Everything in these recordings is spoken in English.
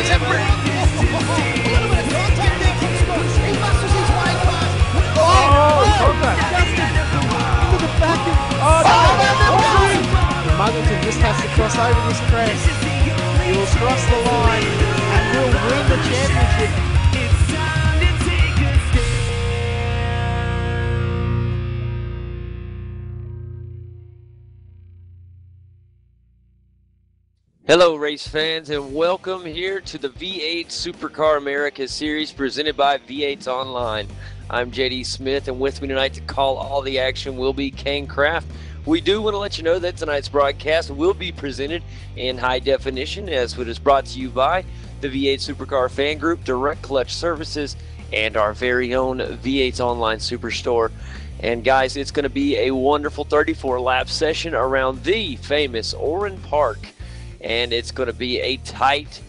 There's a little bit of contact there from Scott. He muscles his way past. Contact. To the back of... Muggleton just has to cross over this crest. He will cross the line and will win the championship. Hello race fans and welcome here to the V8 Supercar America Series presented by V8 Online. I'm JD Smith and with me tonight to call all the action will be Kane Kraft. We do want to let you know that tonight's broadcast will be presented in high definition as it is brought to you by the V8 Supercar Fan Group, Direct Clutch Services, and our very own V8 Online Superstore. And guys, it's going to be a wonderful 34-lap session around the famous Oran Park. And it's going to be a tight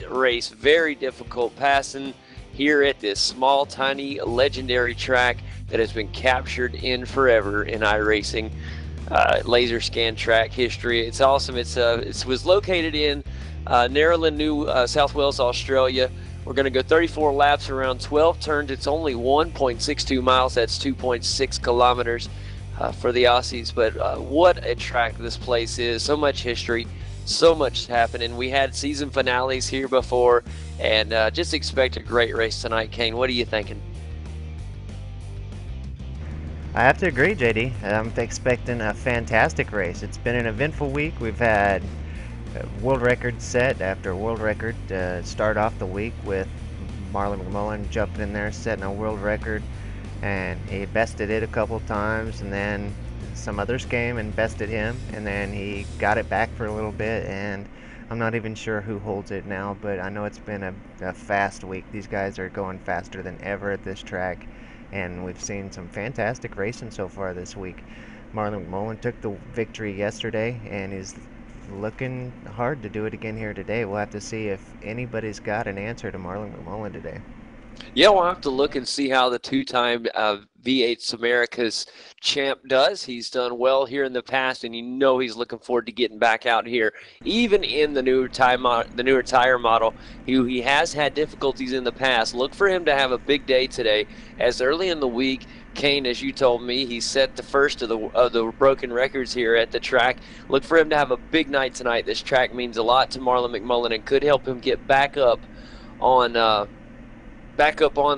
race. Very difficult passing here at this small, tiny, legendary track that has been captured in forever in iRacing laser scan track history. It's awesome. It was located in Narrowland, New South Wales, Australia. We're going to go 34 laps around 12 turns. It's only 1.62 miles. That's 2.6 kilometers for the Aussies. But what a track this place is. So much history. So much happening. We had season finales here before, and just expect a great race tonight. Kane, what are you thinking? I have to agree, JD. I'm expecting a fantastic race. It's been an eventful week. We've had world record set after world record. Start off the week with Marlon McMullen jumping in there, setting a world record, and he bested it a couple times, and then some others came and bested him, and then he got it back for a little bit, and I'm not even sure who holds it now, but I know it's been a fast week. These guys are going faster than ever at this track, and we've seen some fantastic racing so far this week. Marlon McMullen took the victory yesterday, and is looking hard to do it again here today. We'll have to see if anybody's got an answer to Marlon McMullen today. Yeah, we'll have to look and see how the two-time V8 America's champ does. He's done well here in the past, and you know he's looking forward to getting back out here. Even in the newer tire model, he has had difficulties in the past. Look for him to have a big day today, as early in the week, Kane, as you told me, he set the first of the broken records here at the track. Look for him to have a big night tonight. This track means a lot to Marlon McMullen and could help him get back up on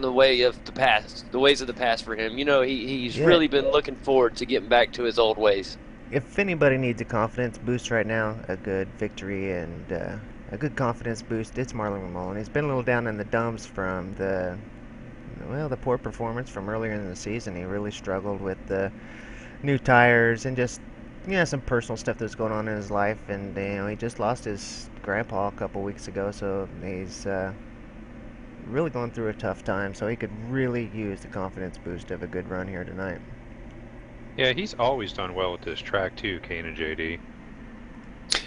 the way of the past, the ways of the past for him. You know, he's really been looking forward to getting back to his old ways. If anybody needs a confidence boost right now, a good victory and a good confidence boost, it's Marlon McMullen. He's been a little down in the dumps from the poor performance from earlier in the season. He really struggled with the new tires and just some personal stuff that's going on in his life, and he just lost his grandpa a couple weeks ago, so he's really going through a tough time, so he could really use the confidence boost of a good run here tonight. Yeah, he's always done well with this track too, Kane and JD.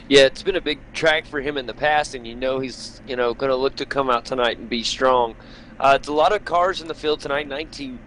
Yeah, it's been a big track for him in the past, and he's going to look to come out tonight and be strong. It's a lot of cars in the field tonight, 19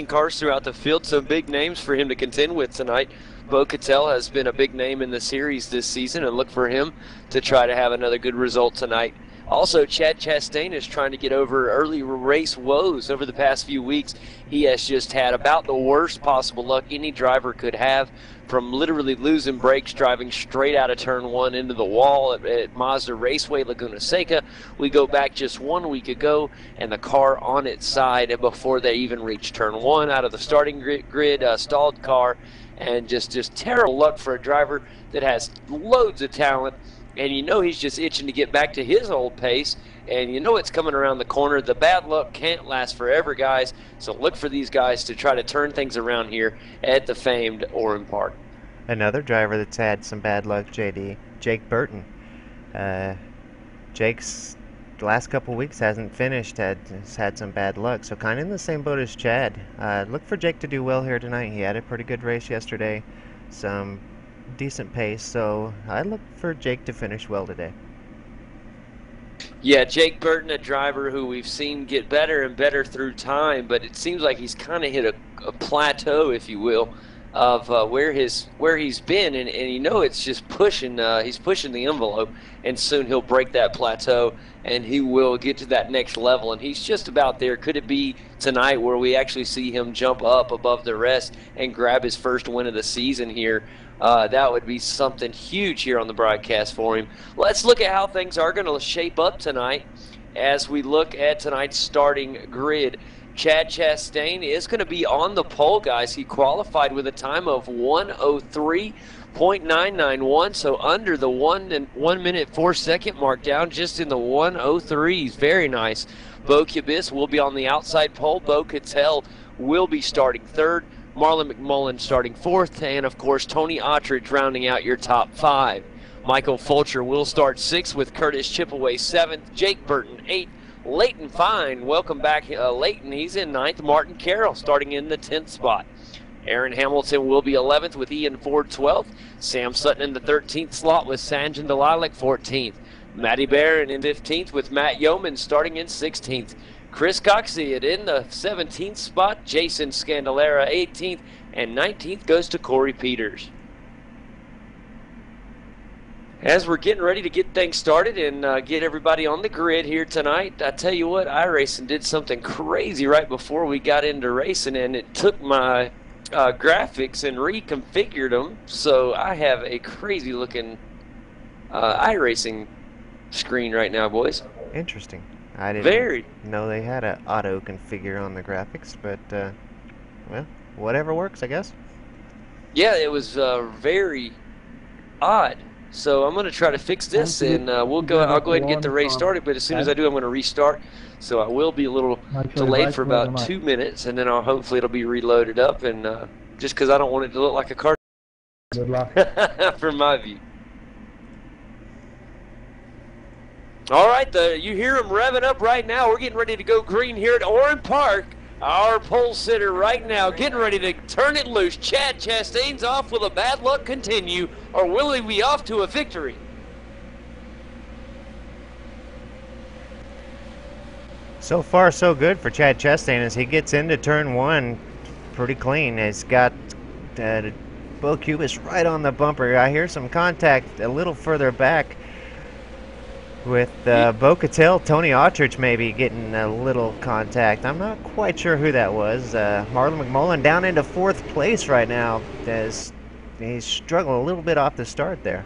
cars throughout the field, so big names for him to contend with tonight. Bo Cattell has been a big name in the series this season, and look for him to try to have another good result tonight. Also, Chad Chastain is trying to get over early race woes over the past few weeks. He has just had about the worst possible luck any driver could have, from literally losing brakes, driving straight out of turn one into the wall at Mazda Raceway, Laguna Seca. We go back just 1 week ago, and the car on its side before they even reached turn one out of the starting grid, stalled car, and just terrible luck for a driver that has loads of talent. And he's just itching to get back to his old pace, and it's coming around the corner. The bad luck can't last forever, guys, so look for these guys to try to turn things around here at the famed Oran Park. Another driver that's had some bad luck, JD, Jake Burton. Jake's last couple weeks hasn't finished, has had some bad luck, so kind of in the same boat as Chad. Look for Jake to do well here tonight. He had a pretty good race yesterday, some decent pace, so I look for Jake to finish well today. Yeah, Jake Burton, a driver who we've seen get better and better through time, but it seems like he's kind of hit a plateau, if you will. of where he's been, and you know it's just pushing. He's pushing the envelope, and soon he'll break that plateau, and he will get to that next level. And he's just about there. Could it be tonight where we actually see him jump up above the rest and grab his first win of the season here? That would be something huge here on the broadcast for him. Let's look at how things are going to shape up tonight as we look at tonight's starting grid. Chad Chastain is going to be on the pole, guys. He qualified with a time of 1:03.991, so under the 1 minute 4 second mark, down just in the 1:03s. Very nice. Bo Kubice will be on the outside pole. Bo Cattell will be starting third. Marlon McMullen starting fourth, and of course Tony Attridge rounding out your top five. Michael Fulcher will start sixth with Curtis Chipaway seventh, Jake Burton eighth, Leighton Fine, welcome back Leighton, he's in ninth. Martin Carroll starting in the 10th spot. Aaron Hamilton will be 11th with Ian Ford 12th. Sam Sutton in the 13th slot with Sanjin Delilac 14th. Matty Barron in 15th with Matt Yeoman starting in 16th. Chris Coxiot in the 17th spot. Jason Scandalera 18th, and 19th goes to Corey Peters. As we're getting ready to get things started and get everybody on the grid here tonight, I tell you what, iRacing did something crazy right before we got into racing, and it took my graphics and reconfigured them, so I have a crazy looking iRacing screen right now, boys. Interesting. I didn't Very. know they had an auto configure on the graphics, but well, whatever works, I guess. Yeah, it was very odd. So I'm going to try to fix this, and I'll go ahead and get the race started, but as soon as I do, I'm going to restart. So I will be a little delayed for about 2 minutes, and then hopefully it'll be reloaded up, and just because I don't want it to look like a car. Good luck. From my view. All right, you hear them revving up right now. We're getting ready to go green here at Oran Park. Our pole sitter right now getting ready to turn it loose. Chad Chastain's off. Will the bad luck continue, or will he be off to a victory? So far, so good for Chad Chastain as he gets into turn one pretty clean. He's got Bo Kubice right on the bumper. I hear some contact a little further back with Bo Cattell. Tony Attridge maybe getting a little contact. I'm not quite sure who that was. Marlon McMullen down into fourth place right now as he's struggling a little bit off the start there.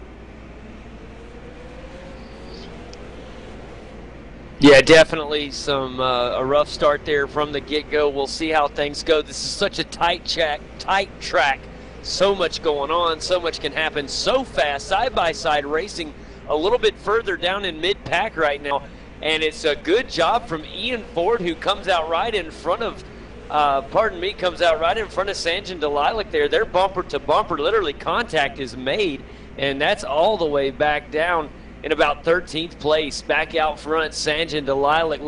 Yeah, definitely a rough start there from the get-go. We'll see how things go. This is such a tight track. So much going on. So much can happen so fast. Side-by-side racing a little bit further down in mid-pack right now. And it's a good job from Ian Ford, who comes out right in front of, comes out right in front of Sanjin Delilac there. They're bumper to bumper. Literally contact is made, and that's all the way back down in about 13th place. Back out front, Sanjin Delilac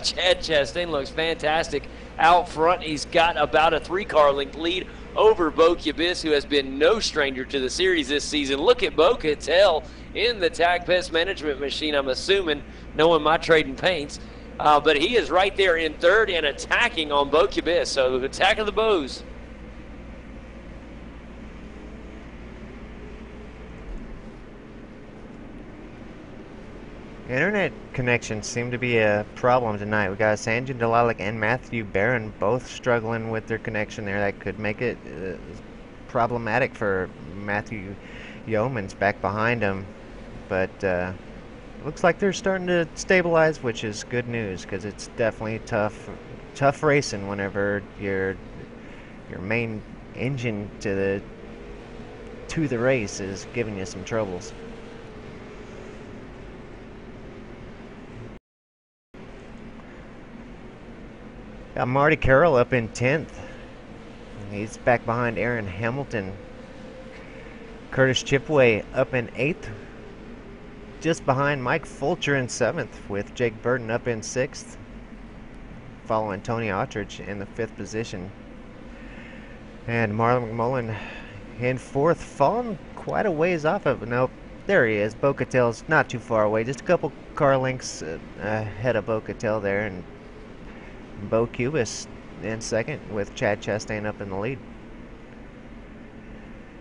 Chad Chastain looks fantastic out front. He's got about a 3-car length lead over Bo Kubice, who has been no stranger to the series this season. Look at Bo Cattell in the Tag Pest Management machine, I'm assuming, knowing my trade in paints. But he is right there in third and attacking on Bo Kubice. So attack of the Bows. Internet connections seem to be a problem tonight. We got Sanjin Delilac and Matthew Barron both struggling with their connection there. That could make it problematic for Matthew Yeoman's back behind him. But looks like they're starting to stabilize, which is good news because it's definitely tough racing whenever your main engine to the race is giving you some troubles. Got Marty Carroll up in 10th. He's back behind Aaron Hamilton. Curtis Chipaway up in 8th. Just behind Mike Fulcher in 7th, with Jake Burton up in 6th. Following Tony Attridge in the 5th position. And Marlon McMullen in 4th, falling quite a ways off of it. Nope, there he is. Bo Cattell's not too far away. Just a couple car lengths ahead of Bo Cattell there. And Bo Kubice in 2nd with Chad Chastain up in the lead.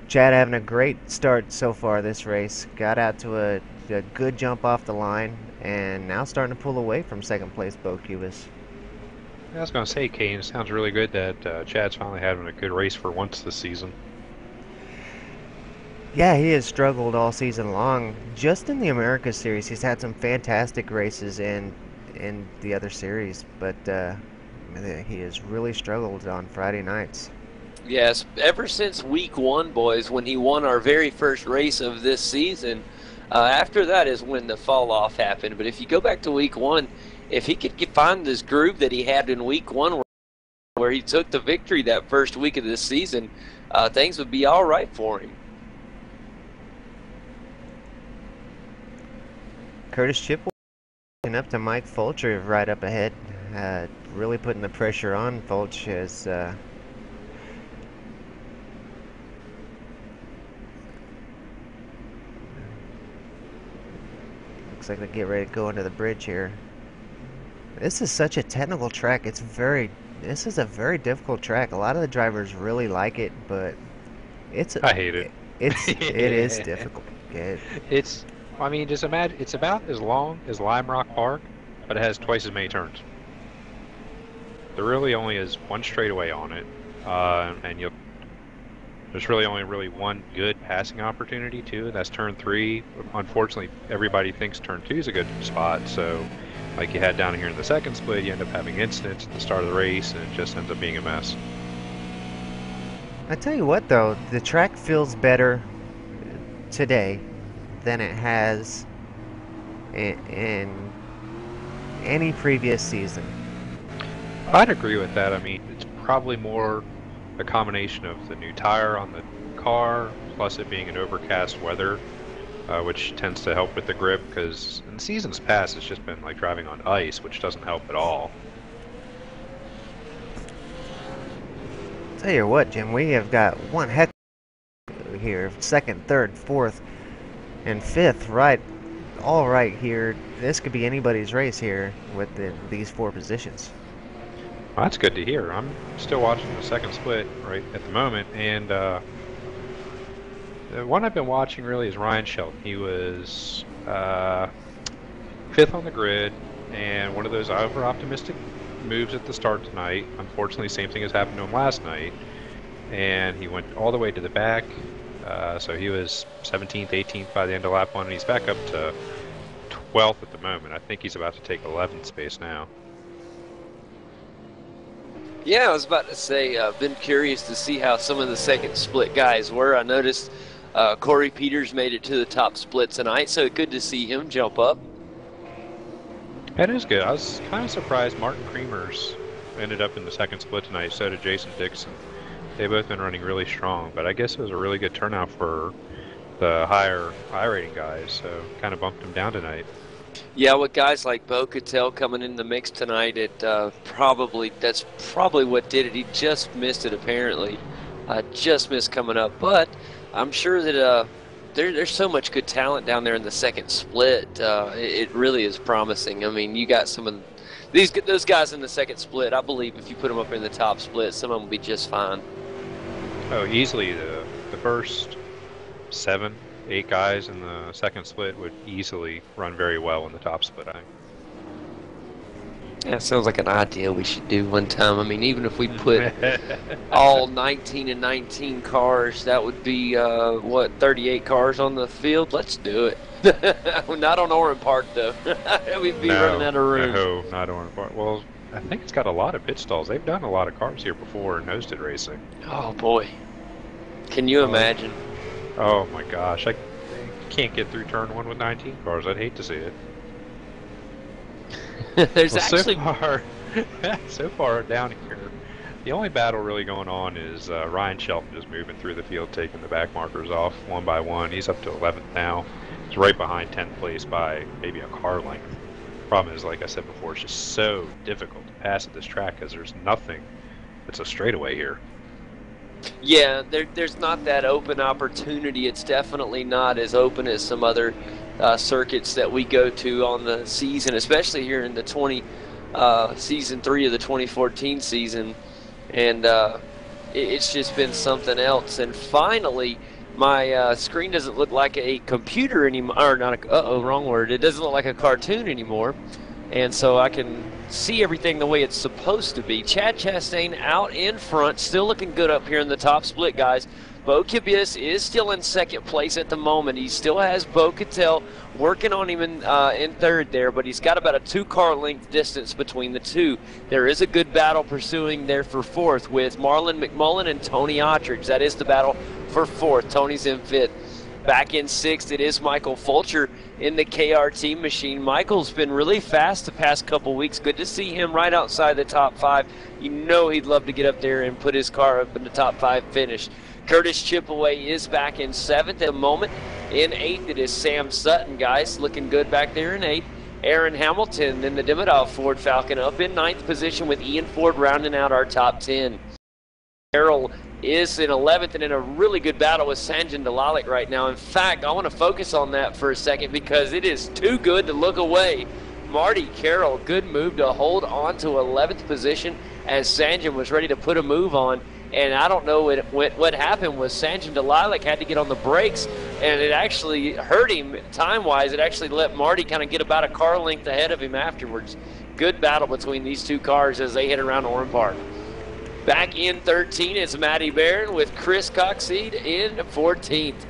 Chad having a great start so far this race. Got out to a good jump off the line, and now starting to pull away from second place Bo Cubis. I was going to say, Kane, it sounds really good that Chad's finally having a good race for once this season. Yeah, he has struggled all season long. Just in the Americas Series, he's had some fantastic races in the other series, but he has really struggled on Friday nights. Yes, ever since week 1, boys, when he won our very first race of this season, after that is when the fall off happened. But if you go back to week 1, if he could find this groove that he had in week 1 where he took the victory that first week of this season, things would be all right for him. Curtis Chipwell up to Mike Fulcher right up ahead, really putting the pressure on Fulch as looks like they get ready to go into the bridge here. This is such a technical track. This is a very difficult track. A lot of the drivers really like it, but I hate it. It is difficult. I mean, just imagine, it's about as long as Lime Rock Park, but it has twice as many turns. There really only is one straightaway on it, and there's really only one good passing opportunity too, and that's turn 3. Unfortunately, everybody thinks turn 2 is a good spot, so like you had down here in the second split, you end up having incidents at the start of the race, and it just ends up being a mess. I tell you what, though, the track feels better today than it has in any previous season. I'd agree with that. I mean, it's probably more a combination of the new tire on the car, plus it being an overcast weather, which tends to help with the grip, because in seasons past it's just been like driving on ice, which doesn't help at all. Tell you what, Jim, we have got one heck here, second, third, fourth, and fifth, all right here. This could be anybody's race here with these 4 positions. Well, that's good to hear. I'm still watching the second split right at the moment, and the one I've been watching really is Ryan Shelton. He was 5th on the grid, and one of those over-optimistic moves at the start tonight. Unfortunately, same thing has happened to him last night, and he went all the way to the back. So he was 17th, 18th by the end of lap 1, and he's back up to 12th at the moment. I think he's about to take 11th space now. Yeah, I was about to say, I've been curious to see how some of the second split guys were. I noticed Corey Peters made it to the top split tonight, so good to see him jump up. That is good. I was kind of surprised Martin Creamers ended up in the second split tonight, so did Jason Dixon. They've both been running really strong, but I guess it was a really good turnout for the higher I-rating guys, so kind of bumped them down tonight. Yeah, with guys like Bo Cattell coming in the mix tonight, that's probably what did it. He just missed it apparently, just missed coming up. But I'm sure that there's so much good talent down there in the second split. It really is promising. I mean, you got some of those guys in the second split. I believe if you put them up in the top split, some of them will be just fine. Oh, easily the first 7, 8 guys in the second split would easily run very well in the top split, I think. Yeah, sounds like an idea we should do one time. I mean, even if we put all 19 and 19 cars, that would be, 38 cars on the field? Let's do it. Not on Oran Park, though. We'd be running out of room. No, not Oran Park. Well, I think it's got a lot of pit stalls. They've done a lot of cars here before in hosted racing. Oh, boy. Can you imagine? Oh, my gosh. I can't get through turn 1 with 19 cars. I'd hate to see it. So far down here, the only battle really going on is Ryan Shelton just moving through the field, taking the back markers off one by one. He's up to 11th now. He's right behind 10th place by maybe a car length. Problem is, like I said before, it's just so difficult to pass at this track because there's nothing that's a straightaway here. Yeah, there's not that open opportunity. It's definitely not as open as some other circuits that we go to on the season, especially here in the season 3 of the 2014 season. And it's just been something else. And finally, my screen doesn't look like a computer anymore, or not a, wrong word. It doesn't look like a cartoon anymore. And so I can see everything the way it's supposed to be. Chad Chastain out in front, still looking good up here in the top split, guys. Bo Kibius is still in second place at the moment. He still has Bo Cattell working on him in third there, but he's got about a 2-car length distance between the two. There is a good battle pursuing there for fourth with Marlon McMullen and Tony Ottridge. That is the battle for fourth. Tony's in fifth. Back in sixth, it is Michael Fulcher in the KRT machine. Michael's been really fast the past couple weeks. Good to see him right outside the top 5. You know he'd love to get up there and put his car up in the top 5 finish. Curtis Chipaway is back in 7th at the moment. In 8th, it is Sam Sutton, guys, looking good back there in 8th. Aaron Hamilton in the Dimmadov Ford Falcon up in 9th position with Ian Ford rounding out our top 10. Carroll is in 11th and in a really good battle with Sanjin Dalalik right now. In fact, I want to focus on that for a second because it is too good to look away. Marty Carroll, good move to hold on to 11th position as Sanjin was ready to put a move on. And I don't know what happened was Sanjin Dalalik had to get on the brakes, and it actually hurt him time-wise. It actually let Marty kind of get about a car length ahead of him afterwards. Good battle between these two cars as they hit around Oran Park. Back in 13 is Matty Barron with Chris Coxseed in 14th.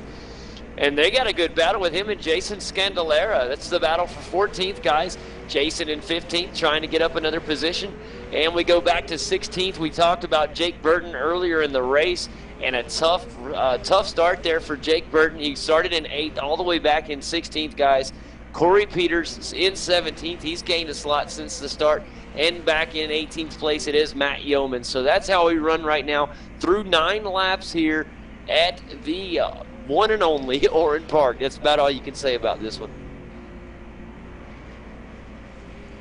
And they got a good battle with him and Jason Scandalera. That's the battle for 14th, guys. Jason in 15th trying to get up another position. And we go back to 16th. We talked about Jake Burton earlier in the race, and a tough start there for Jake Burton. He started in 8th all the way back in 16th, guys. Corey Peters in 17th. He's gained a slot since the start. And back in 18th place, it is Matt Yeoman. So that's how we run right now through 9 laps here at the one and only Oran Park. That's about all you can say about this one.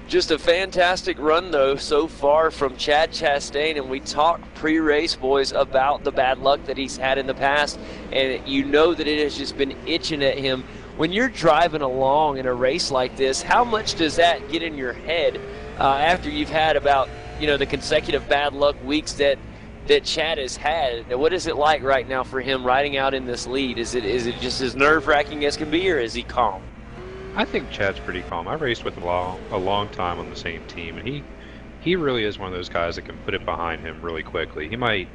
Just a fantastic run, though, so far from Chad Chastain, and we talked pre-race, boys, about the bad luck that he's had in the past, and you know that it has just been itching at him. When you're driving along in a race like this, how much does that get in your head after you've had about, the consecutive bad luck weeks that Chad has had? What is it like right now for him riding out in this lead? Is it just as nerve-wracking as can be, or is he calm? I think Chad's pretty calm. I raced with him a long time on the same team, and he really is one of those guys that can put it behind him really quickly. He might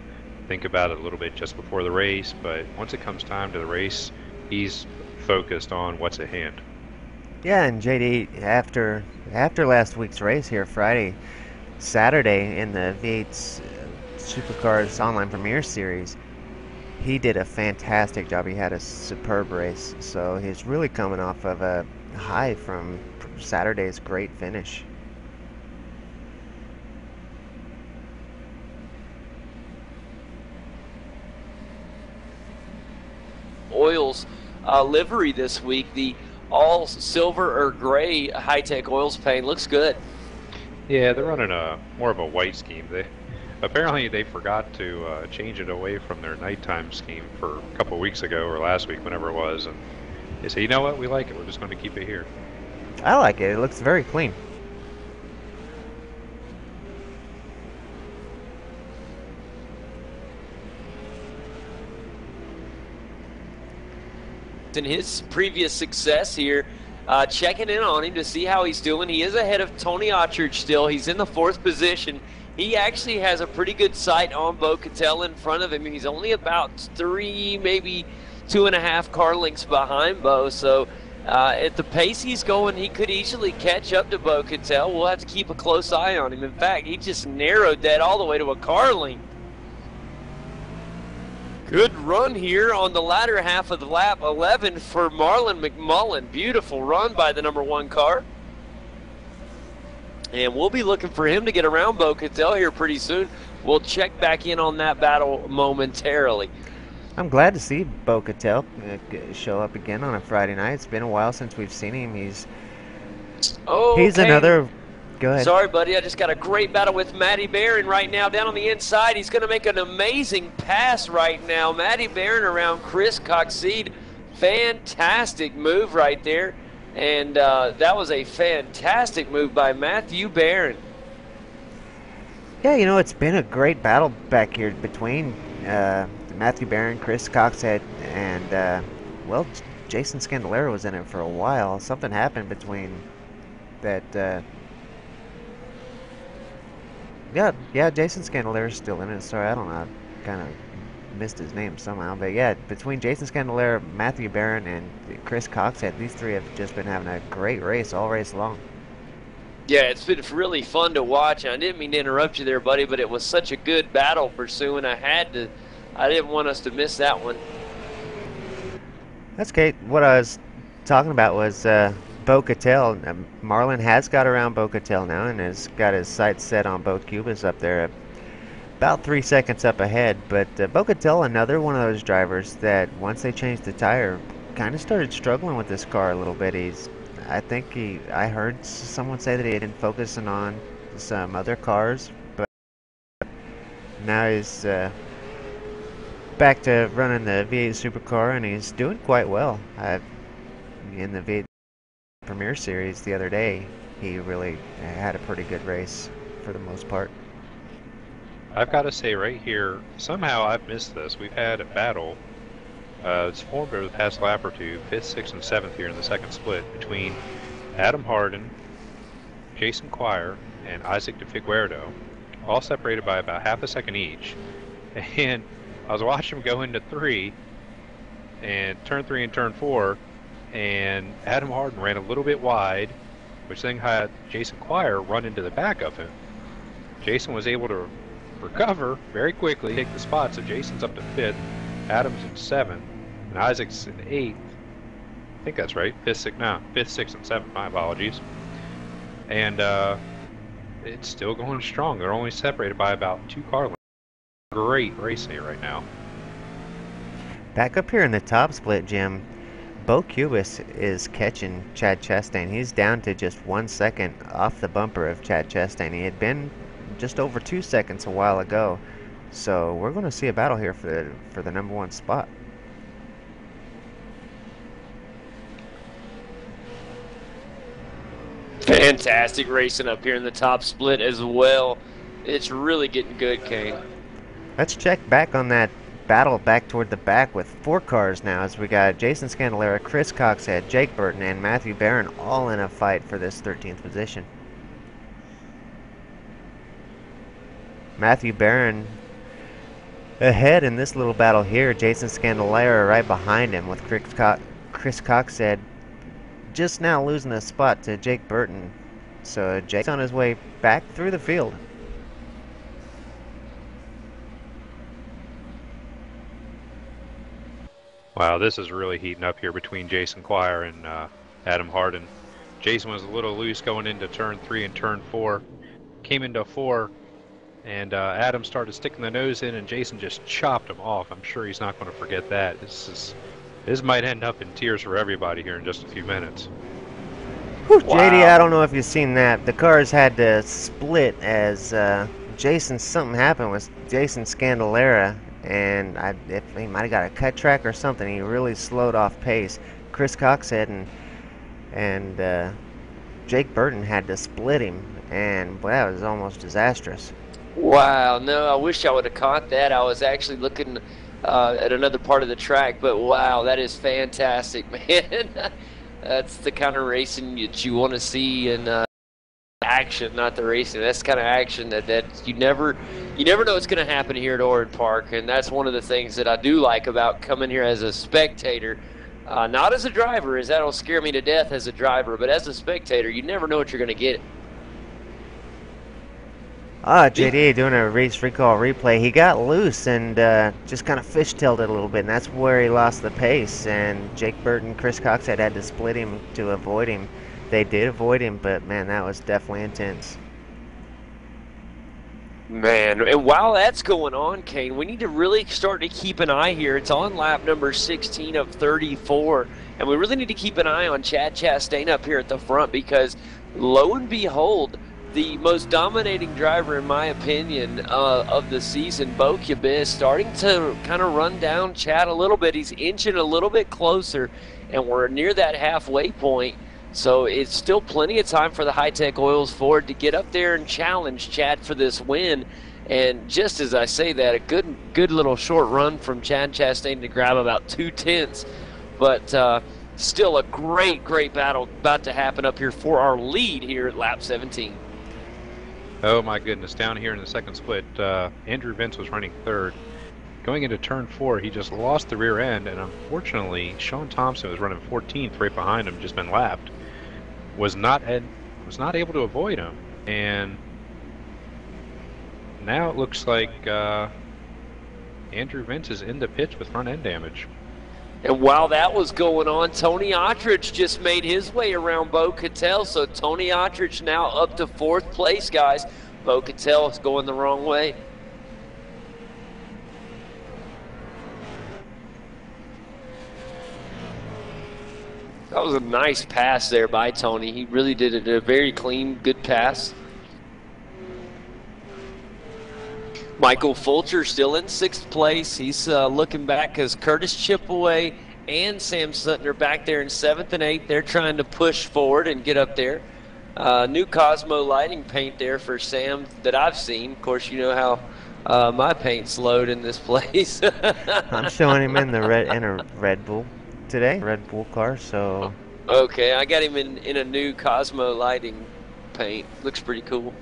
think about it a little bit just before the race, but once it comes time to the race, he's focused on what's at hand. Yeah, and JD, after last week's race here Saturday in the V8's Supercars Online Premier Series, he did a fantastic job. He had a superb race, so he's really coming off of a high from Saturday's great finish. Oils livery this week, the all silver or gray high-tech oils paint looks good. Yeah, they're running more of a white scheme. Apparently they forgot to change it away from their nighttime scheme for a couple weeks ago or last week, whenever it was, and they say, you know what, we like it, we're just going to keep it here. I like it. It looks very clean. In his previous success here, checking in on him to see how he's doing. He is ahead of Tony Ottridge still. He's in the 4th position. He actually has a pretty good sight on Bo Cattell in front of him. He's only about 3, maybe 2.5 car lengths behind Bo. So at the pace he's going, he could easily catch up to Bo Cattell. We'll have to keep a close eye on him. In fact, he just narrowed that all the way to a car length. Good run here on the latter half of the lap 11 for Marlon McMullen. Beautiful run by the number 1 car. And we'll be looking for him to get around Bo Cattell here pretty soon. We'll check back in on that battle momentarily. I'm glad to see Bo Cattell show up again on a Friday night. It's been a while since we've seen him. He's another... Go ahead. Sorry, buddy. I just got a great battle with Matty Barron right now down on the inside. He's going to make an amazing pass right now. Matty Barron around Chris Coxseed. Fantastic move right there. And that was a fantastic move by Matthew Barron. Yeah, it's been a great battle back here between Matthew Barron, Chris Coxhead, and well, Jason Scandalera was in it for a while. Something happened between that. Yeah, Jason Scandalera's still in it. Sorry, I don't know. I kind of missed his name somehow. But yeah, between Jason Scandalera, Matthew Barron, and Chris Coxhead, these three have just been having a great race all race long. Yeah, it's been really fun to watch. I didn't mean to interrupt you there, buddy, but it was such a good battle pursuing. I didn't want us to miss that one. That's okay. What I was talking about was Bo Cattell. Marlon has got around Bo Cattell now and has got his sights set on both Cubas up there, about 3 seconds up ahead. But Bo Cattell, another one of those drivers that once they changed the tire, kind of started struggling with this car a little bit. I heard someone say that he had been focusing on some other cars, but now he's back to running the V8 Supercar, and he's doing quite well. In the V8 Premier Series the other day, he really had a pretty good race for the most part. I've got to say right here, somehow I've missed this. We've had a battle. It's formed over the past lap or two, 5th, 6th, and 7th here in the second split between Adam Harden, Jason Quire, and Isaac de Figueiredo, all separated by about half a second each. And I was watching them go into turn 3 and turn 4, and Adam Harden ran a little bit wide, which then had Jason Quire run into the back of him. Jason was able to recover very quickly, take the spot, so Jason's up to 5th, Adam's in 7th, and Isaac's in 8th. I think that's right. 5th, 6th, and 7th. My apologies. And it's still going strong. They're only separated by about 2 car lengths. Great racing right now. Back up here in the top split, Jim, Bo Cubas is catching Chad Chastain. He's down to just 1 second off the bumper of Chad Chastain. He had been just over 2 seconds a while ago. So we're going to see a battle here for the number 1 spot. Fantastic racing up here in the top split as well. It's really getting good, Kane. Let's check back on that battle back toward the back with 4 cars now, as we got Jason Scandalera, Chris Coxhead, Jake Burton, and Matthew Barron all in a fight for this 13th position. Matthew Barron ahead in this little battle here. Jason Scandalera right behind him, with Chris Coxhead just now losing a spot to Jake Burton. So Jake's on his way back through the field. Wow, this is really heating up here between Jason Quire and Adam Harden. Jason was a little loose going into turn 3 and turn 4. Came into 4, and Adam started sticking the nose in, and Jason just chopped him off. I'm sure he's not going to forget that. This might end up in tears for everybody here in just a few minutes. Whew, wow. JD, I don't know if you've seen that. The cars had to split as something happened with Jason Scandalera, and if he might have got a cut track or something, he really slowed off pace. Chris Coxhead and Jake Burton had to split him, and boy, that was almost disastrous. Wow, no, I wish I would have caught that. I was actually looking at another part of the track, but wow, that is fantastic, man. That's the kind of racing that you want to see in action, not the racing. That's the kind of action that you never know what's going to happen here at Oran Park, and that's one of the things that I do like about coming here as a spectator. Not as a driver, as that'll scare me to death as a driver, but as a spectator, you never know what you're going to get. JD doing a race recall replay. He got loose and just kind of fishtailed it a little bit, and that's where he lost the pace. And Jake Burton, Chris Coxhead had to split him to avoid him. They did avoid him, but man, that was definitely intense. Man, and while that's going on, Kane, we need to really start to keep an eye here. It's on lap number 16 of 34, and we really need to keep an eye on Chad Chastain up here at the front, because lo and behold, the most dominating driver, in my opinion, of the season, Bo Cubas, starting to kind of run down Chad a little bit. He's inching a little bit closer, and we're near that halfway point. So it's still plenty of time for the High Tech Oils Ford to get up there and challenge Chad for this win. And just as I say that, a good little short run from Chad Chastain to grab about 2/10. But still a great battle about to happen up here for our lead here at lap 17. Oh my goodness, down here in the second split, Andrew Vince was running third. Going into turn 4, he just lost the rear end, and unfortunately, Sean Thompson was running 14th right behind him, just been lapped. Was not able to avoid him, and now it looks like Andrew Vince is in the pits with front end damage. And while that was going on, Tony Ottrich just made his way around Bo Cattell. So Tony Ottrich now up to 4th place, guys. Bo Cattell is going the wrong way. That was a nice pass there by Tony. He really did it, a very clean, good pass. Michael Fulcher still in 6th place. He's looking back because Curtis Chipaway and Sam Sutton are back there in 7th and 8th. They're trying to push forward and get up there. New Cosmo lighting paint there for Sam that I've seen. Of course, you know how my paint's load in this place. I'm showing him in a Red Bull today, Red Bull car. So okay, I got him in a new Cosmo lighting paint. Looks pretty cool.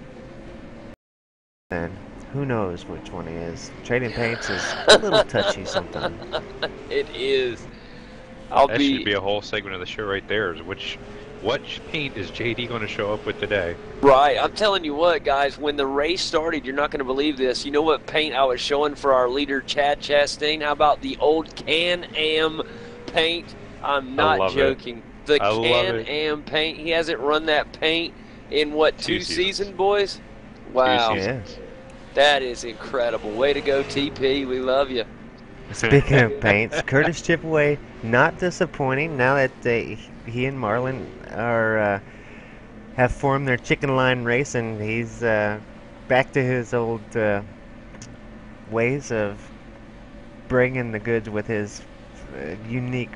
And who knows which one he is? Trading paints is a little touchy sometimes. It is. That should be a whole segment of the show right there. Is what paint is JD going to show up with today? Right. I'm telling you what, guys, when the race started, you're not going to believe this. You know what paint I was showing for our leader, Chad Chastain? How about the old Can-Am paint? I'm not joking. The Can-Am paint. He hasn't run that paint in, what, 2 seasons, boys? Wow. 2 seasons. That is incredible. Way to go, TP. We love you. Speaking of paints, Curtis Chipaway, not disappointing now that he and Marlon are have formed their chicken line race, and he's back to his old ways of bringing the goods with his unique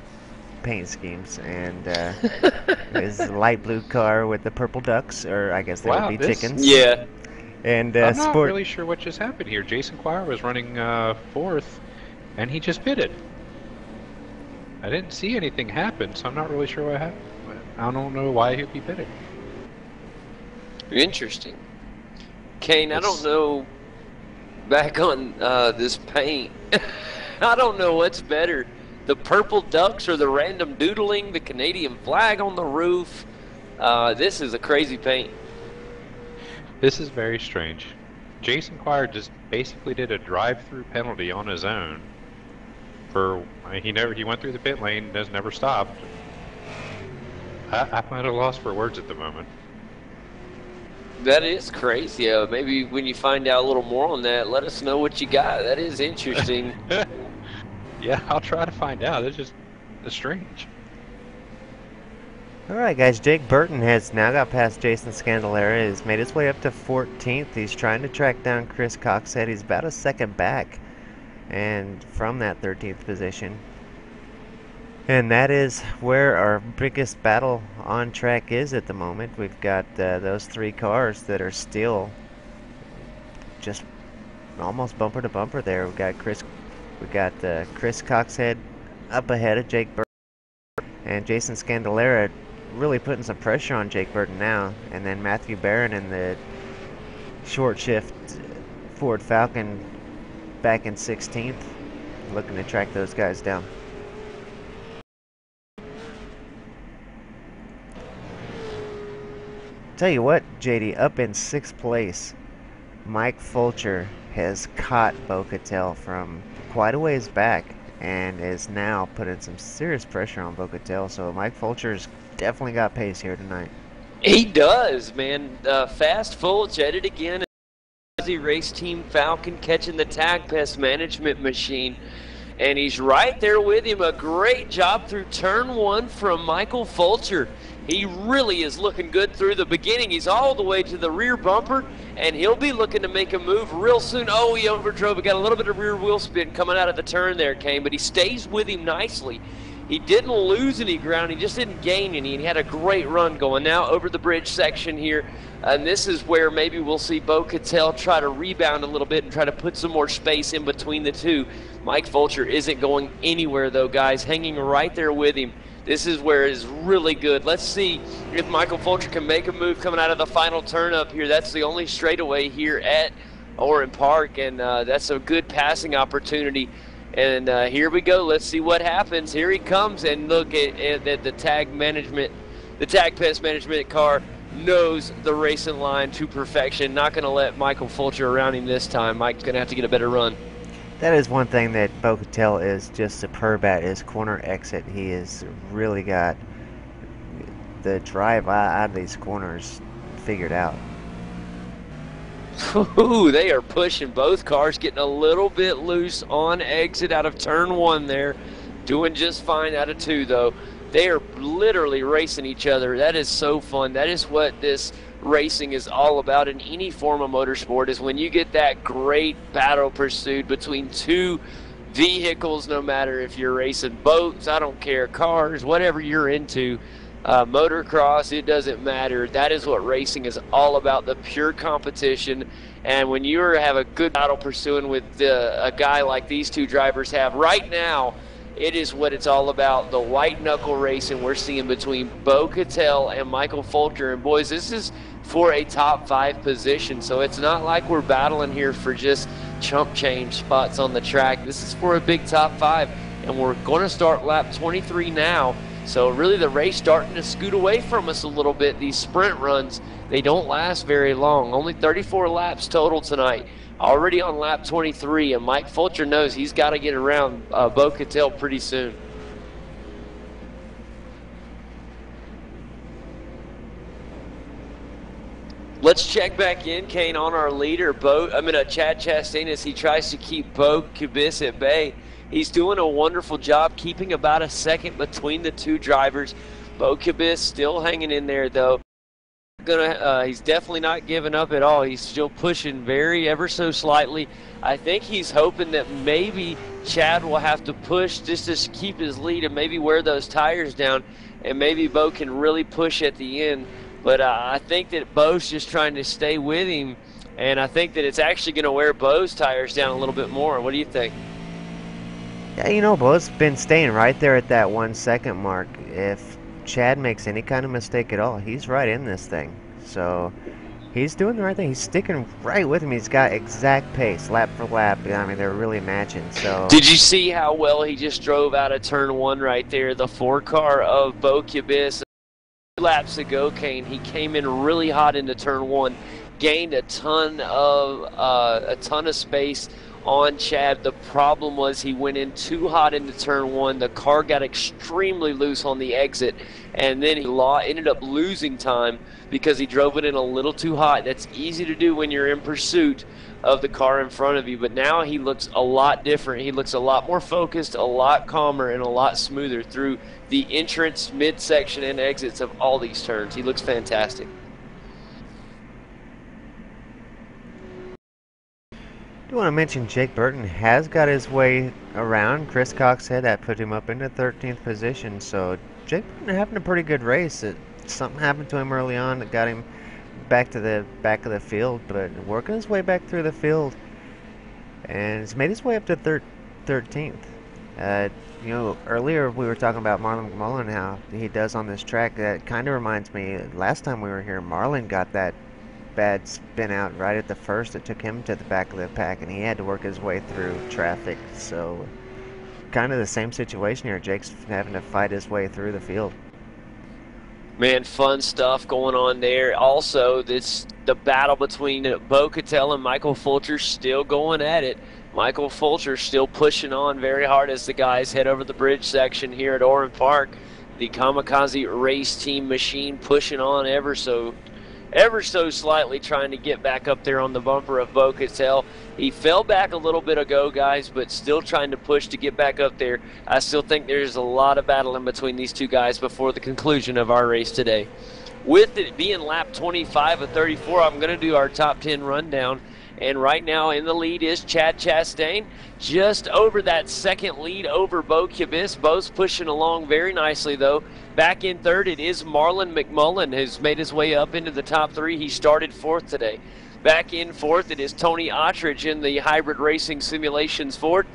paint schemes, and his light blue car with the purple ducks, or I guess they would be chickens. Yeah. And I'm not really sure what just happened here. Jason Quire was running 4th, and he just pitted. I didn't see anything happen, so I'm not really sure what happened. I don't know why he'd be pitting. Interesting. Kane, I don't know, back on this paint, I don't know what's better, the purple ducks or the random doodling, the Canadian flag on the roof. This is a crazy paint. This is very strange. Jason Quire just basically did a drive-through penalty on his own. He went through the pit lane, never stopped. I'm at a loss for words at the moment. That is crazy. Maybe when you find out a little more on that, let us know what you got. That is interesting. Yeah, I'll try to find out. It's strange. Alright guys, Jake Burton has now got past Jason Scandalera. He's made his way up to 14th. He's trying to track down Chris Coxhead. He's about a second back, and from that 13th position. And that is where our biggest battle on track is at the moment. We've got those 3 cars that are still just almost bumper to bumper there. We've got Chris Coxhead up ahead of Jake Burton, and Jason Scandalera really putting some pressure on Jake Burton now. And then Matthew Barron in the short shift Ford Falcon back in 16th, looking to track those guys down. Tell you what, JD, up in 6th place, Mike Fulcher has caught Bo Cattell from quite a ways back and is now putting some serious pressure on Bo Cattell. So Mike Fulcher's definitely got pace here tonight. He does, man. Fast Fulch at it again. Race Team Falcon catching the tag pest management machine, and he's right there with him. A great job through turn 1 from Michael Fulcher. He really is looking good through the beginning. He's all the way to the rear bumper, and he'll be looking to make a move real soon. Oh, he overdrove. He got a little bit of rear wheel spin coming out of the turn there, Kane, but he stays with him nicely. He didn't lose any ground. He just didn't gain any, and he had a great run going. Now over the bridge section here, and this is where maybe we'll see Bo Cattell try to rebound a little bit and try to put some more space in between the two. Mike Fulcher isn't going anywhere, though, guys, hanging right there with him. This is where it is really good. Let's see if Michael Fulcher can make a move coming out of the final turn up here. That's the only straightaway here at Oran Park, and that's a good passing opportunity. And here we go. Let's see what happens. Here he comes, and look at the tag pest management car knows the racing line to perfection. Not going to let Michael Fulcher around him this time. Mike's going to have to get a better run. That is one thing that Bo Cattell is just superb at, is corner exit. He has really got the drive out of these corners figured out. Ooh, they are pushing. Both cars getting a little bit loose on exit out of turn 1 there. Doing just fine out of 2, though. They are literally racing each other. That is so fun. That is what this racing is all about in any form of motorsport, is when you get that great battle pursuit between two vehicles, no matter if you're racing boats, I don't care, cars, whatever you're into. Motocross, it doesn't matter. That is what racing is all about, the pure competition. And when you have a good battle pursuing with a guy like these two drivers have right now, it is what it's all about, the white knuckle racing we're seeing between Bo Cattell and Michael Fulcher. And boys, this is for a top 5 position, so it's not like we're battling here for just chump change spots on the track. This is for a big top 5, and we're going to start lap 23 now. So really the race starting to scoot away from us a little bit. These sprint runs, they don't last very long. Only 34 laps total tonight. Already on lap 23, and Mike Fulcher knows he's got to get around Bo Cattell pretty soon. Let's check back in, Kane, on our leader, Chad Chastain, as he tries to keep Bo Cabbis at bay. He's doing a wonderful job keeping about a second between the two drivers. Bo Cabbis still hanging in there, though. He's definitely not giving up at all. He's still pushing ever so slightly. I think he's hoping that maybe Chad will have to push just to keep his lead and maybe wear those tires down, and maybe Bo can really push at the end. But I think that Bo's just trying to stay with him, and I think that it's actually going to wear Bo's tires down a little bit more. What do you think? Yeah, Bo's been staying right there at that 1 second mark. If Chad makes any kind of mistake at all, he's right in this thing. So he's doing the right thing. He's sticking right with him. He's got exact pace, lap for lap. I mean, they're really matching. So did you see how well he just drove out of turn 1 right there? The 4 car of Bo Cabbis. 2 laps ago, Kane, he came in really hot into turn 1, gained a ton of space on Chad. The problem was he went in too hot into turn 1. The car got extremely loose on the exit, and then he ended up losing time because he drove it in a little too hot. That's easy to do when you're in pursuit of the car in front of you, but now he looks a lot different. He looks a lot more focused, a lot calmer, and a lot smoother through the entrance, midsection, and exits of all these turns. He looks fantastic. I do want to mention Jake Burton has got his way around. Chris Cox said that put him up into 13th position. So Jake Burton having a pretty good race. Something happened to him early on that got him back to the back of the field, but working his way back through the field, and he's made his way up to 13th. Earlier we were talking about Marlon McMullen, how he does on this track. That kind of reminds me, last time we were here, Marlon got that bad spin out right at the first. It took him to the back of the pack, and he had to work his way through traffic. So kind of the same situation here. Jake's having to fight his way through the field. Man, fun stuff going on there. Also, the battle between Bo Cattell and Michael Fulcher still going at it. Michael Fulcher still pushing on very hard as the guys head over the bridge section here at Oran Park. The Kamikaze race team machine pushing on ever so slightly, trying to get back up there on the bumper of Bo Cattell. He fell back a little bit ago, guys, but still trying to push to get back up there. I still think there's a lot of battle in between these two guys before the conclusion of our race today. With it being lap 25 of 34, I'm going to do our top 10 rundown. And right now in the lead is Chad Chastain, just over that second lead over Bo Cubis. Bo's pushing along very nicely, though. Back in third, it is Marlon McMullen, who's made his way up into the top three. He started fourth today. Back in fourth, it is Tony Ottridge in the Hybrid Racing Simulations Ford.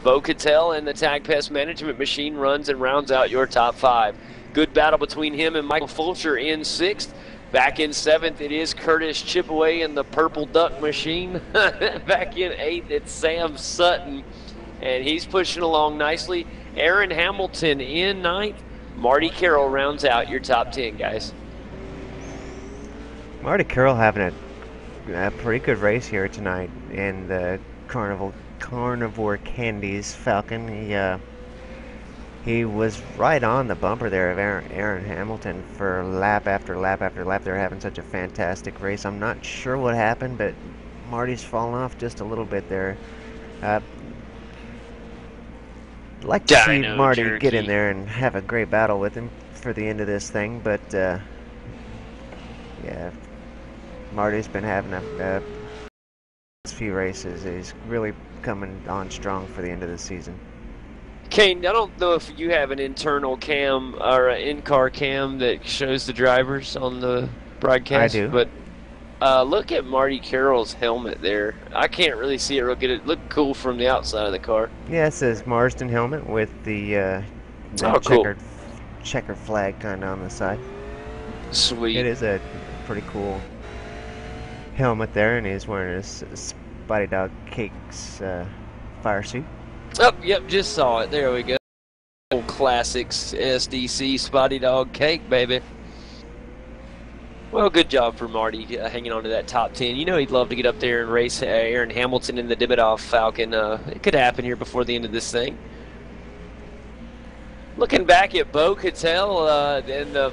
Bo Cattell and the Tag Pest Management Machine runs and rounds out your top five. Good battle between him and Michael Fulcher in sixth. Back in seventh, it is Curtis Chipaway in the Purple Duck Machine. Back in eighth, it's Sam Sutton, and he's pushing along nicely. Aaron Hamilton in ninth. Marty Carroll rounds out your top 10, guys. Marty Carroll having a pretty good race here tonight in the Carnivore Candies Falcon. He was right on the bumper there of Aaron Hamilton for lap after lap after lap. They're having such a fantastic race. I'm not sure what happened, but Marty's fallen off just a little bit there. I'd like to see Marty get in there and have a great battle with him for the end of this thing, but yeah, Marty's been having a few races. He's really coming on strong for the end of the season. Kane, I don't know if you have an internal cam or an in-car cam that shows the drivers on the broadcast. I do. But look at Marty Carroll's helmet there. I can't really see it real good. It looked cool from the outside of the car. Yeah, it says Marsden helmet with the cool. checker flag kind of on the side. Sweet. It is a pretty cool helmet there, and he's wearing his Spotty Dog Cakes fire suit. Oh, yep, just saw it. There we go. Old classics SDC Spotty Dog Cake, baby. Well, good job for Marty hanging on to that top 10. You know he'd love to get up there and race Aaron Hamilton in the Dimmodoff Falcon. It could happen here before the end of this thing. Looking back at Bo Cattell and the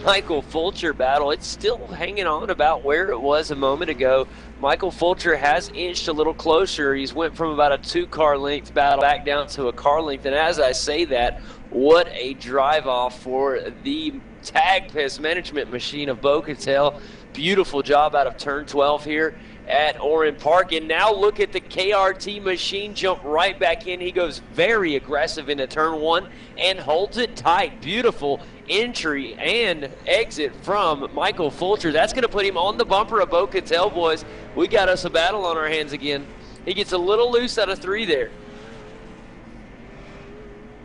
Michael Fulcher battle, it's still hanging on about where it was a moment ago. Michael Fulcher has inched a little closer. He's went from about a 2-car length battle back down to a car length. And as I say that, what a drive-off for the Tag Pest Management Machine of Bo Cattell. Beautiful job out of turn 12 here at Oran Park. And now look at the KRT machine jump right back in. He goes very aggressive into turn 1 and holds it tight. Beautiful entry and exit from Michael Fulcher. That's going to put him on the bumper of Bo Cattell, boys. We got us a battle on our hands again. He gets a little loose out of 3 there.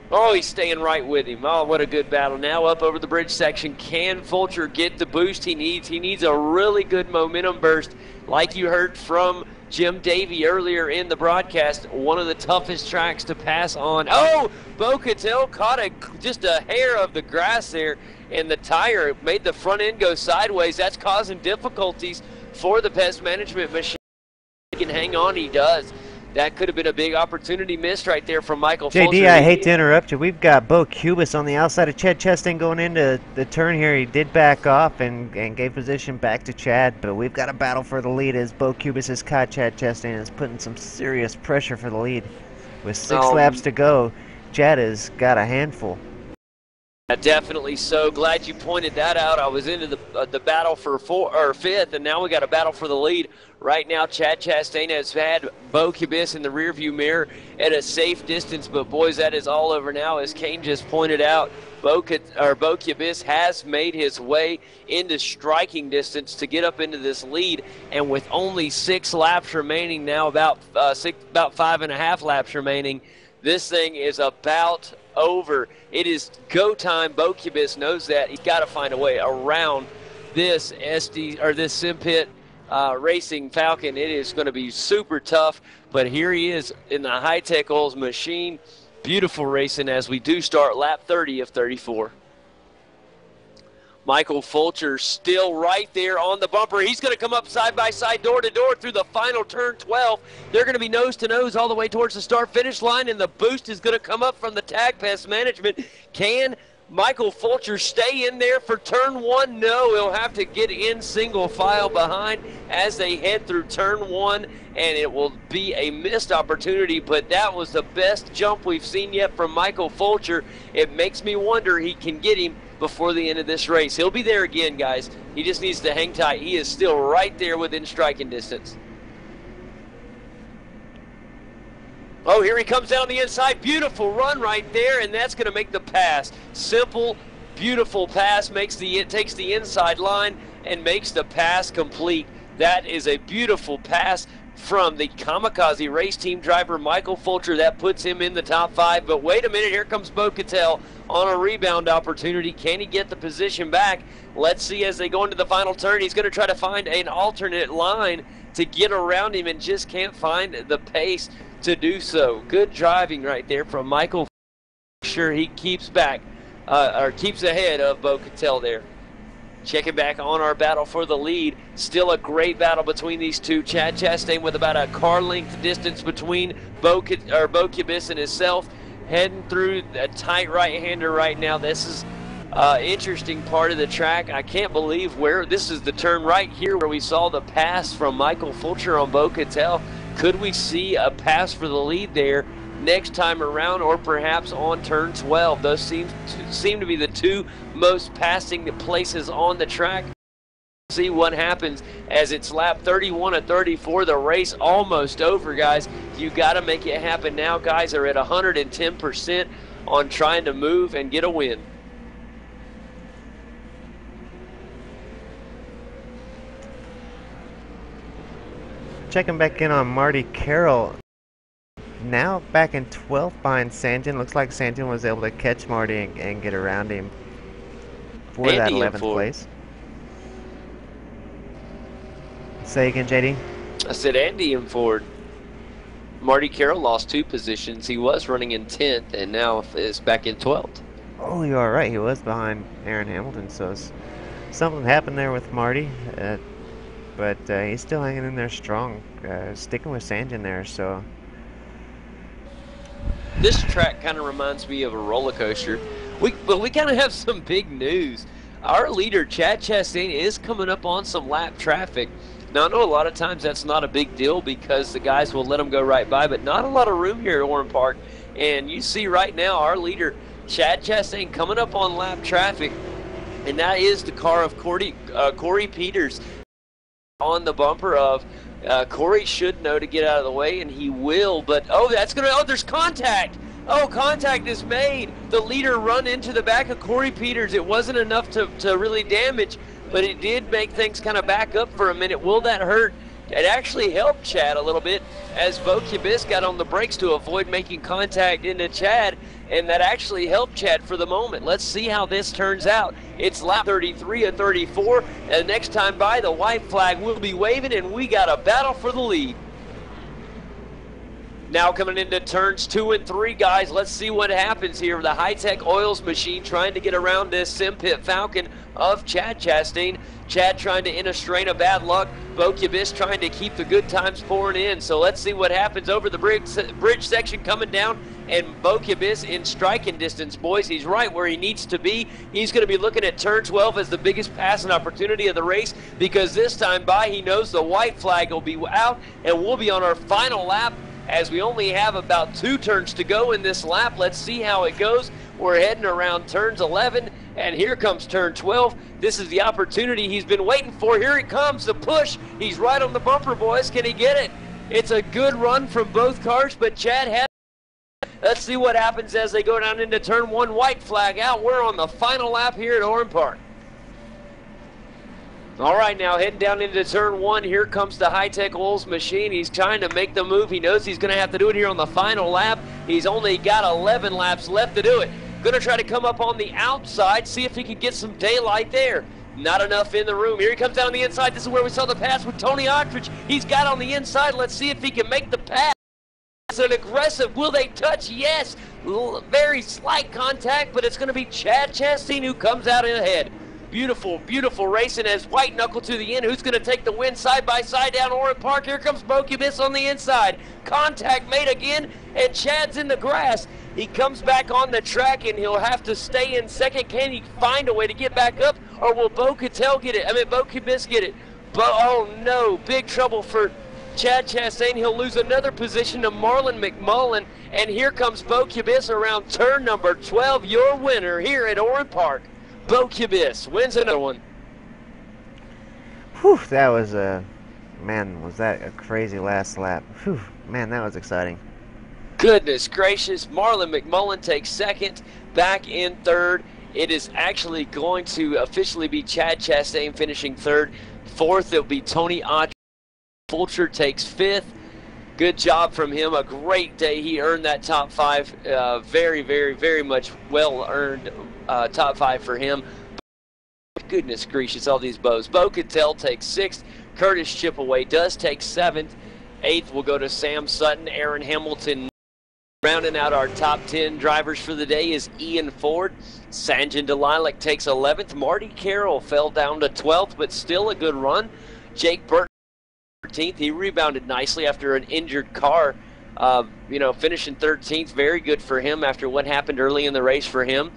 Oh, he's staying right with him. Oh, what a good battle. Now up over the bridge section. Can Fulcher get the boost he needs? He needs a really good momentum burst. Like you heard from Jim Davey earlier in the broadcast, one of the toughest tracks to pass on. Oh, Bo Cattell caught just a hair of the grass there, and the tire made the front end go sideways. That's causing difficulties for the pest management machine. He can hang on, he does. That could have been a big opportunity missed right there from Michael Fulcher. JD, I hate to interrupt you. We've got Bo Cubis on the outside of Chad Chastain going into the turn here. He did back off and gave position back to Chad, but we've got a battle for the lead as Bo Cubis has caught Chad Chastain and is putting some serious pressure for the lead. With 6 laps to go, Chad has got a handful. Definitely so. Glad you pointed that out. I was into the battle for 5th, and now we got a battle for the lead. Right now, Chad Chastain has had Bo Cubis in the rearview mirror at a safe distance, but boys, that is all over now. As Kane just pointed out, Bo Cubis has made his way into striking distance to get up into this lead, and with only 6 laps remaining now, about 5.5 laps remaining, this thing is about over. It is go time. Bo Cubis knows that. He's got to find a way around this Simpit Racing Falcon. It is going to be super tough, but here he is in the High-Tech Oils machine. Beautiful racing as we do start lap 30 of 34. Michael Fulcher still right there on the bumper. He's going to come up side by side, door to door through the final turn 12. They're going to be nose to nose all the way towards the start finish line, and the boost is going to come up from the Tag Pest Management. Can Michael Fulcher stay in there for turn 1? No, he'll have to get in single file behind as they head through turn 1, and it will be a missed opportunity, but that was the best jump we've seen yet from Michael Fulcher. It makes me wonder he can get him before the end of this race. He'll be there again, guys. He just needs to hang tight. He is still right there within striking distance. Oh, here he comes down the inside. Beautiful run right there, and that's going to make the pass. Simple, beautiful pass. Takes the inside line and makes the pass complete. That is a beautiful pass from the Kamikaze race team driver, Michael Fulcher. That puts him in the top 5. But wait a minute, here comes Bo Cattell on a rebound opportunity. Can he get the position back? Let's see as they go into the final turn. He's going to try to find an alternate line to get around him and just can't find the pace to do so. Good driving right there from Michael. Sure, he keeps back or keeps ahead of Bo Cattell there. Checking back on our battle for the lead. Still a great battle between these two. Chad Chastain with about a car length distance between Bo Kibis and himself. Heading through a tight right-hander right now. This is interesting part of the track. I can't believe this is the turn right here where we saw the pass from Michael Fulcher on Bo Cattell. Could we see a pass for the lead there next time around, or perhaps on turn 12? Those seem to be the two most passing places on the track. See what happens as it's lap 31 and 34. The race almost over, guys. You got to make it happen now. Guys are at 110% on trying to move and get a win. Checking back in on Marty Carroll. Now back in 12th behind Sanjin. Looks like Sanjin was able to catch Marty and get around him for that 11th place. Say again, JD? I said Andy and Ford. Marty Carroll lost 2 positions. He was running in 10th and now is back in 12th. Oh, you are right. He was behind Aaron Hamilton, so something happened there with Marty. But he's still hanging in there strong, sticking with Sanjin there. So this track kind of reminds me of a roller coaster. But we kind of have some big news. Our leader, Chad Chastain, is coming up on some lap traffic. Now, I know a lot of times that's not a big deal because the guys will let them go right by, but not a lot of room here at Oran Park. And you see right now our leader, Chad Chastain, coming up on lap traffic, and that is the car of Corey Peters. On the bumper of Corey should know to get out of the way, and he will, but there's contact. Oh, contact is made. The leader run into the back of Corey Peters. It wasn't enough to really damage, but it did make things kind of back up for a minute. Will that hurt? It actually helped Chad a little bit as Bo Kibis got on the brakes to avoid making contact into Chad, and that actually helped Chad for the moment. Let's see how this turns out. It's lap 33 and 34, and next time by, the white flag will be waving, and we got a battle for the lead. Now coming into turns 2 and 3, guys, let's see what happens here. The high-tech oils machine trying to get around this Sim Pit Falcon of Chad Chastain. Chad trying to end a strain of bad luck. Bo Kibis trying to keep the good times pouring in. So let's see what happens over the bridge section coming down. And Bo Kibis in striking distance, boys. He's right where he needs to be. He's going to be looking at turn 12 as the biggest passing opportunity of the race, because this time by, he knows the white flag will be out, and we'll be on our final lap as we only have about 2 turns to go in this lap. Let's see how it goes. We're heading around turns 11, and here comes turn 12. This is the opportunity he's been waiting for. Here it comes, the push. He's right on the bumper, boys. Can he get it? It's a good run from both cars, but Chad had. Let's see what happens as they go down into turn 1. White flag out. We're on the final lap here at Oran Park. All right, now heading down into turn 1. Here comes the high-tech oils machine. He's trying to make the move. He knows he's going to have to do it here on the final lap. He's only got 11 laps left to do it. Going to try to come up on the outside, see if he can get some daylight there. Not enough in the room. Here he comes down the inside. This is where we saw the pass with Tony Ottridge. He's got on the inside. Let's see if he can make the pass. It's an aggressive. Will they touch? Yes. Very slight contact, but it's going to be Chad Chastain who comes out ahead. beautiful, beautiful racing as white knuckle to the end. Who's going to take the win side by side down Oran Park? Here comes Bocubus on the inside. Contact made again, and Chad's in the grass. He comes back on the track, and he'll have to stay in second. Can he find a way to get back up, or will Bocubus get it? But oh no, big trouble for Chad Chastain. He'll lose another position to Marlon McMullen, and here comes Bocubus around turn number 12. Your winner here at Oran Park. Bocubus wins another one. Whew, that was man, was that a crazy last lap. Whew, man, that was exciting. Goodness gracious, Marlon McMullen takes second, back in third. It is actually going to officially be Chad Chastain finishing third. Fourth, it'll be Tony Autry. Fulcher takes fifth. Good job from him. A great day. He earned that top five. Very, very, very much well-earned top five for him. Goodness gracious, all these bows. Bo Cattell takes sixth. Curtis Chipaway does take seventh. Eighth will go to Sam Sutton. Aaron Hamilton. Rounding out our top 10 drivers for the day is Ian Ford. Sanjin Delilac takes 11th. Marty Carroll fell down to 12th, but still a good run. Jake Burton 13th. He rebounded nicely after an injured car. Finishing 13th. Very good for him after what happened early in the race for him.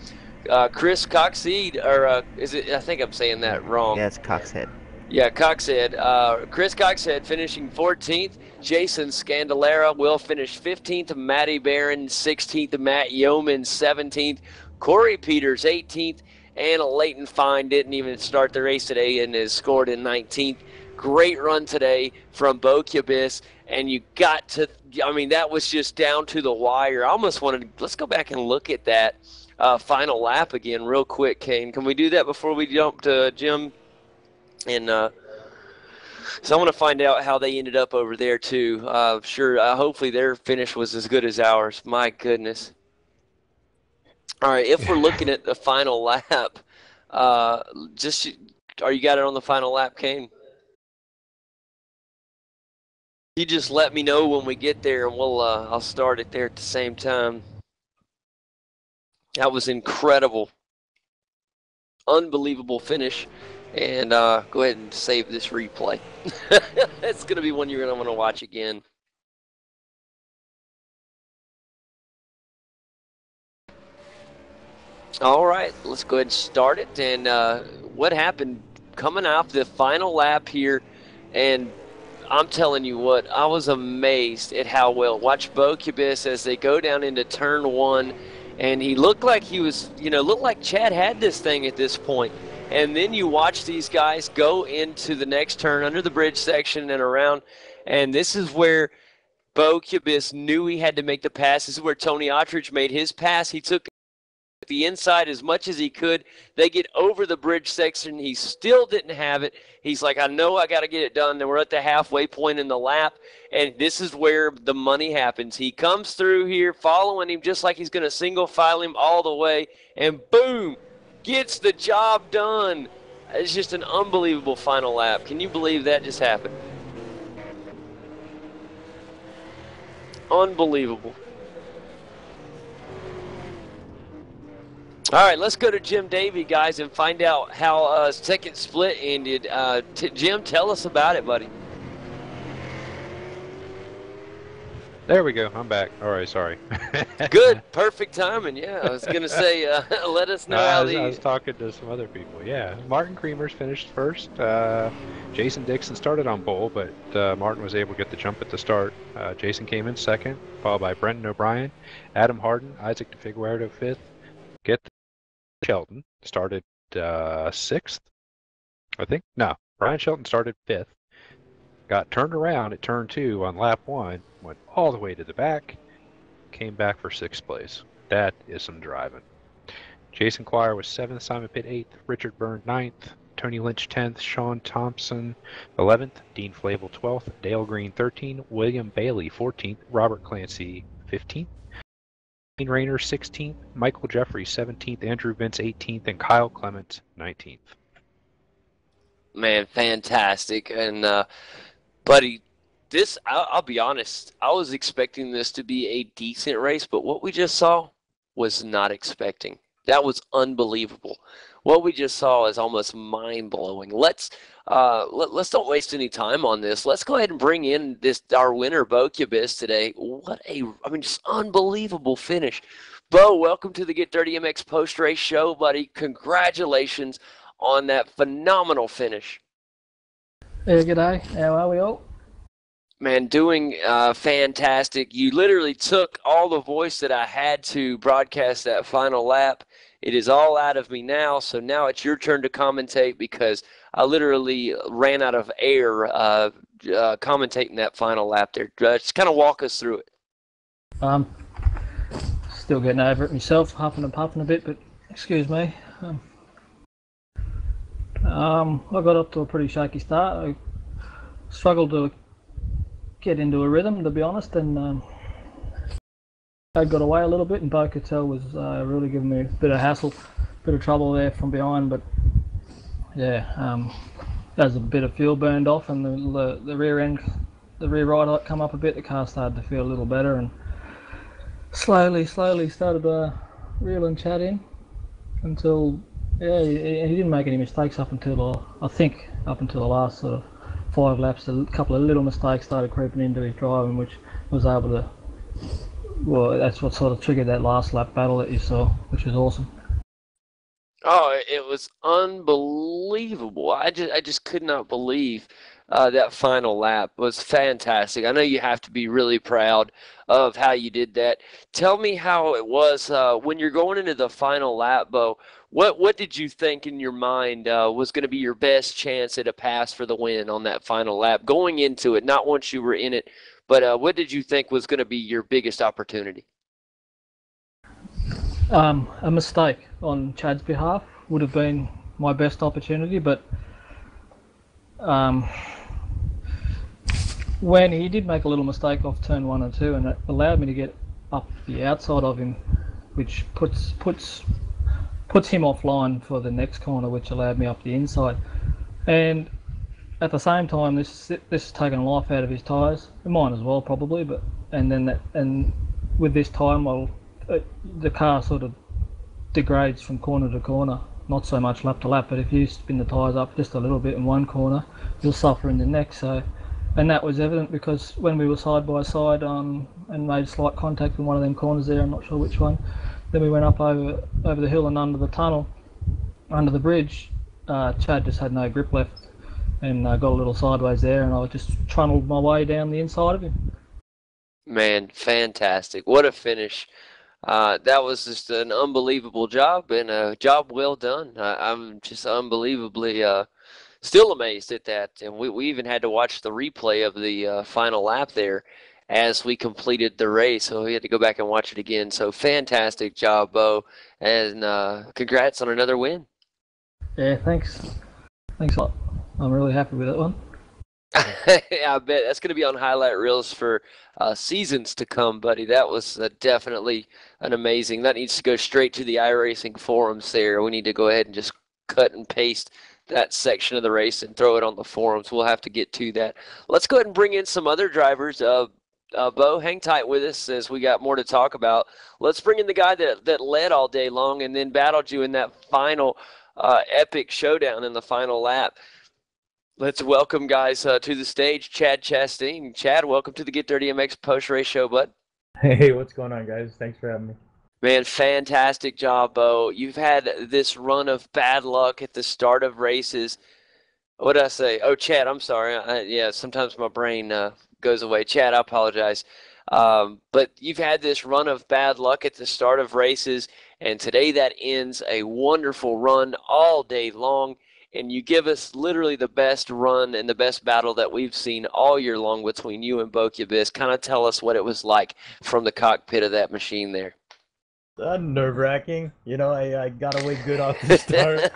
Chris Coxhead, I think I'm saying that wrong. Yeah, it's Coxhead. Yeah, Coxhead. Chris Coxhead finishing 14th. Jason Scandalera will finish 15th. Matty Barron 16th. Matt Yeoman 17th. Corey Peters 18th. And Leighton Fine didn't even start the race today and is scored in 19th. Great run today from Bocubus. And you got to, that was just down to the wire. I almost wanted to, let's go back and look at that final lap again real quick, Kane. Can we do that before we jump to Jim? And so I want to find out how they ended up over there too. Hopefully their finish was as good as ours. My goodness. All right, if we're looking at the final lap, are you got it on the final lap, Kane? You just let me know when we get there, and I'll start it there at the same time. That was incredible, unbelievable finish. And go ahead and save this replay. It's going to be one you're going to want to watch again. All right, let's go ahead and start it. And what happened coming off the final lap here, and I'm telling you what, I was amazed at how well. Watch Bocubus as they go down into turn one, and he looked like he was, looked like Chad had this thing at this point. And then you watch these guys go into the next turn under the bridge section and around. And this is where Bocubus knew he had to make the pass. This is where Tony Autry made his pass. He took the inside as much as he could. They get over the bridge section. He still didn't have it. He's like, I know I got to get it done. Then we're at the halfway point in the lap. And this is where the money happens. He comes through here following him just like he's going to single file him all the way. And boom. Gets the job done. It's just an unbelievable final lap. Can you believe that just happened? Unbelievable. All right, let's go to Jim Davey, guys, and find out how second split ended. Jim, tell us about it, buddy. There we go. I'm back. All right, sorry. Good. Perfect timing. Yeah, I was going to say, let us know how I was talking to some other people. Yeah, Martin Creamers finished first. Jason Dixon started on pole, but Martin was able to get the jump at the start. Jason came in second, followed by Brendan O'Brien, Adam Harden, Isaac DeFigueiredo fifth. Shelton started sixth, I think. No, Brian Shelton started fifth. Got turned around at turn 2 on lap 1, went all the way to the back, came back for 6th place. That is some driving. Jason Quire was 7th, Simon Pitt 8th, Richard Byrne 9th, Tony Lynch 10th, Sean Thompson 11th, Dean Flavel 12th, Dale Green 13th, William Bailey 14th, Robert Clancy 15th, Dean Rayner 16th, Michael Jeffrey 17th, Andrew Vince 18th, and Kyle Clement 19th. Man, fantastic. And buddy, I'll be honest, I was expecting this to be a decent race, but what we just saw was not expecting. That was unbelievable. what we just saw is almost mind-blowing. Let's don't waste any time on this. Let's go ahead and bring in our winner, Bo Cubis, today. Just unbelievable finish. Bo, welcome to the Get Dirty MX post-race show, buddy. Congratulations on that phenomenal finish. Yeah, g'day. How are we all? Man, doing fantastic. You literally took all the voice that I had to broadcast that final lap. It is all out of me now, so now it's your turn to commentate because I literally ran out of air commentating that final lap there. Just kind of walk us through it. Still getting over it myself, huffing and puffing a bit, but excuse me. I got up to a pretty shaky start. I struggled to get into a rhythm, to be honest, and I got away a little bit, and Bo Cattell was really giving me a bit of hassle, bit of trouble there from behind, but yeah, as a bit of fuel burned off and the rear end, the rear right light come up a bit, the car started to feel a little better, and slowly started reeling Chad in until, yeah, he didn't make any mistakes up until the last sort of 5 laps. A couple of little mistakes started creeping into his driving, which was able to, well, that's what sort of triggered that last lap battle that you saw, which was awesome. Oh, it was unbelievable. I just could not believe that final lap was fantastic. I know you have to be really proud of how you did that. Tell me how it was when you're going into the final lap, Bo. What did you think in your mind was going to be your best chance at a pass for the win on that final lap? Going into it, not once you were in it, but what did you think was going to be your biggest opportunity? A mistake on Chad's behalf would have been my best opportunity, but when he did make a little mistake off turn 1 and 2, and it allowed me to get up the outside of him, which puts him offline for the next corner, which allowed me up the inside. And at the same time, this has taken life out of his tyres, and mine as well probably. But and with this time, the car sort of degrades from corner to corner, not so much lap to lap. But if you spin the tyres up just a little bit in one corner, you'll suffer in the next. So, and that was evident because when we were side by side and made slight contact in one of them corners there, I'm not sure which one. Then we went up over the hill and under the tunnel, under the bridge. Chad just had no grip left and got a little sideways there, and I just trundled my way down the inside of him. Man, fantastic. What a finish. That was just an unbelievable job, and a job well done. I'm just unbelievably still amazed at that. And we even had to watch the replay of the final lap there as we completed the race, so we had to go back and watch it again. So fantastic job, Bo, and congrats on another win. Yeah, thanks a lot. I'm really happy with that one. Yeah, I bet that's going to be on highlight reels for seasons to come, buddy. That was definitely an amazing. That needs to go straight to the iRacing forums there. We need to go ahead and just cut and paste that section of the race and throw it on the forums. We'll have to get to that. Let's go ahead and bring in some other drivers. Bo, hang tight with us as we got more to talk about. Let's bring in the guy that led all day long and then battled you in that final epic showdown in the final lap. Let's welcome, guys, to the stage, Chad Chastain. Chad, welcome to the Get Dirty MX post-race show, bud. Hey, what's going on, guys? Thanks for having me. Man, fantastic job, Bo. You've had this run of bad luck at the start of races. What did I say? Oh, Chad, I'm sorry. Yeah, sometimes my brain goes away. Chad, I apologize. But you've had this run of bad luck at the start of races, and today that ends a wonderful run all day long. And you give us literally the best run and the best battle that we've seen all year long between you and Bo Cubis. Kind of tell us what it was like from the cockpit of that machine there. Nerve-wracking. You know, I got away good off the start.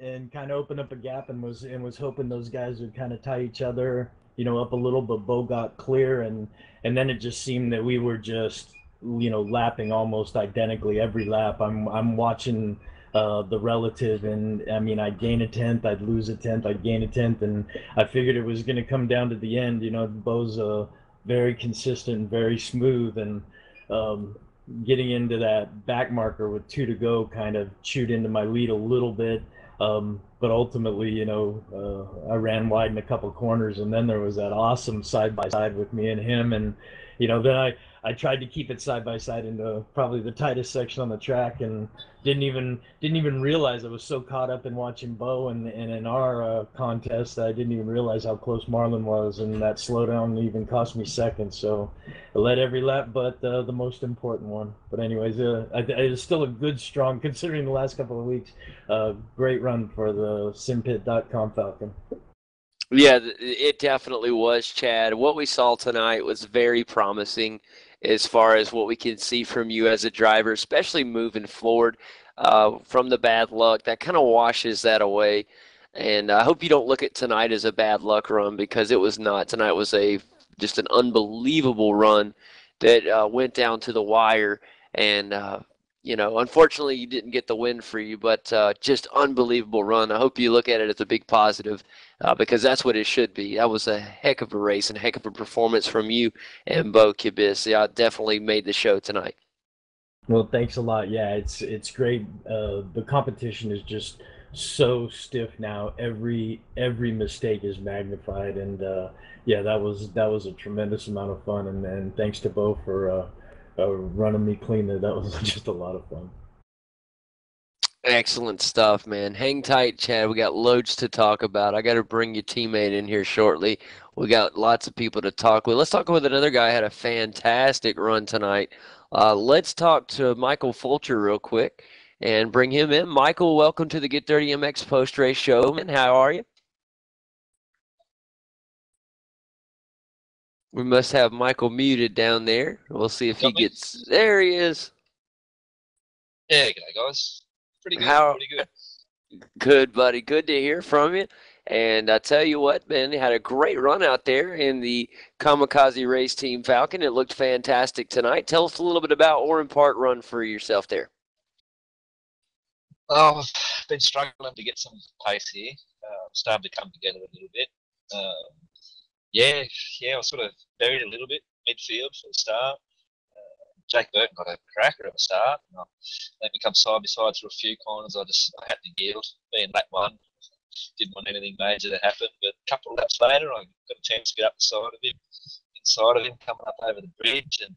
And kind of opened up a gap and was hoping those guys would kind of tie each other, up a little. But Bo got clear, and then it just seemed that we were just, lapping almost identically every lap. I'm watching the relative, and I mean, I'd gain a tenth, I'd lose a tenth, I'd gain a tenth, and I figured it was going to come down to the end. Bo's very consistent, very smooth, and getting into that back marker with 2 to go kind of chewed into my lead a little bit. But ultimately, I ran wide in a couple corners, and then there was that awesome side by side with me and him, and then I tried to keep it side by side into probably the tightest section on the track, and didn't even realize I was so caught up in watching Bo and in our contest that I didn't even realize how close Marlon was, and that slowdown even cost me seconds. So I led every lap, but the most important one. But anyways, it was still a good, strong, considering the last couple of weeks. Great run for the simpit.com Falcon. Yeah, it definitely was, Chad. What we saw tonight was very promising as far as what we can see from you as a driver, especially moving forward from the bad luck. That kind of washes that away. And I hope you don't look at tonight as a bad luck run, because it was not. Tonight was just an unbelievable run that went down to the wire. And unfortunately, you didn't get the win for you, but just unbelievable run. I hope you look at it as a big positive, because that's what it should be. That was a heck of a race and a heck of a performance from you and Bo Kibis. Yeah, definitely made the show tonight. Well, thanks a lot. Yeah, it's great. The competition is just so stiff now. Every mistake is magnified, and yeah, that was a tremendous amount of fun. And thanks to Bo for running me clean. That was just a lot of fun. Excellent stuff, man. Hang tight, Chad. We got loads to talk about. I got to bring your teammate in here shortly. We got lots of people to talk with. Let's talk with another guy who had a fantastic run tonight. Let's talk to Michael Fulcher real quick and bring him in. Michael, welcome to the Get Dirty MX post-race show, man. How are you? We must have Michael muted down there. We'll see if he gets... There he is. Yeah, g'day, guys. Pretty good. Pretty good. Good, buddy. Good to hear from you. And I tell you what, man, you had a great run out there in the Kamikaze Race Team Falcon. It looked fantastic tonight. Tell us a little bit about Oran Park run for yourself there. Oh, I've been struggling to get some pace here. Started to come together a little bit. Yeah, I was sort of buried a little bit midfield for the start. Jake Burton got a cracker at the start. And let me come side by side through a few corners. I had to yield. Being lap one, didn't want anything major to happen. But a couple of laps later, I got a chance to get up the side of him, inside of him, coming up over the bridge. And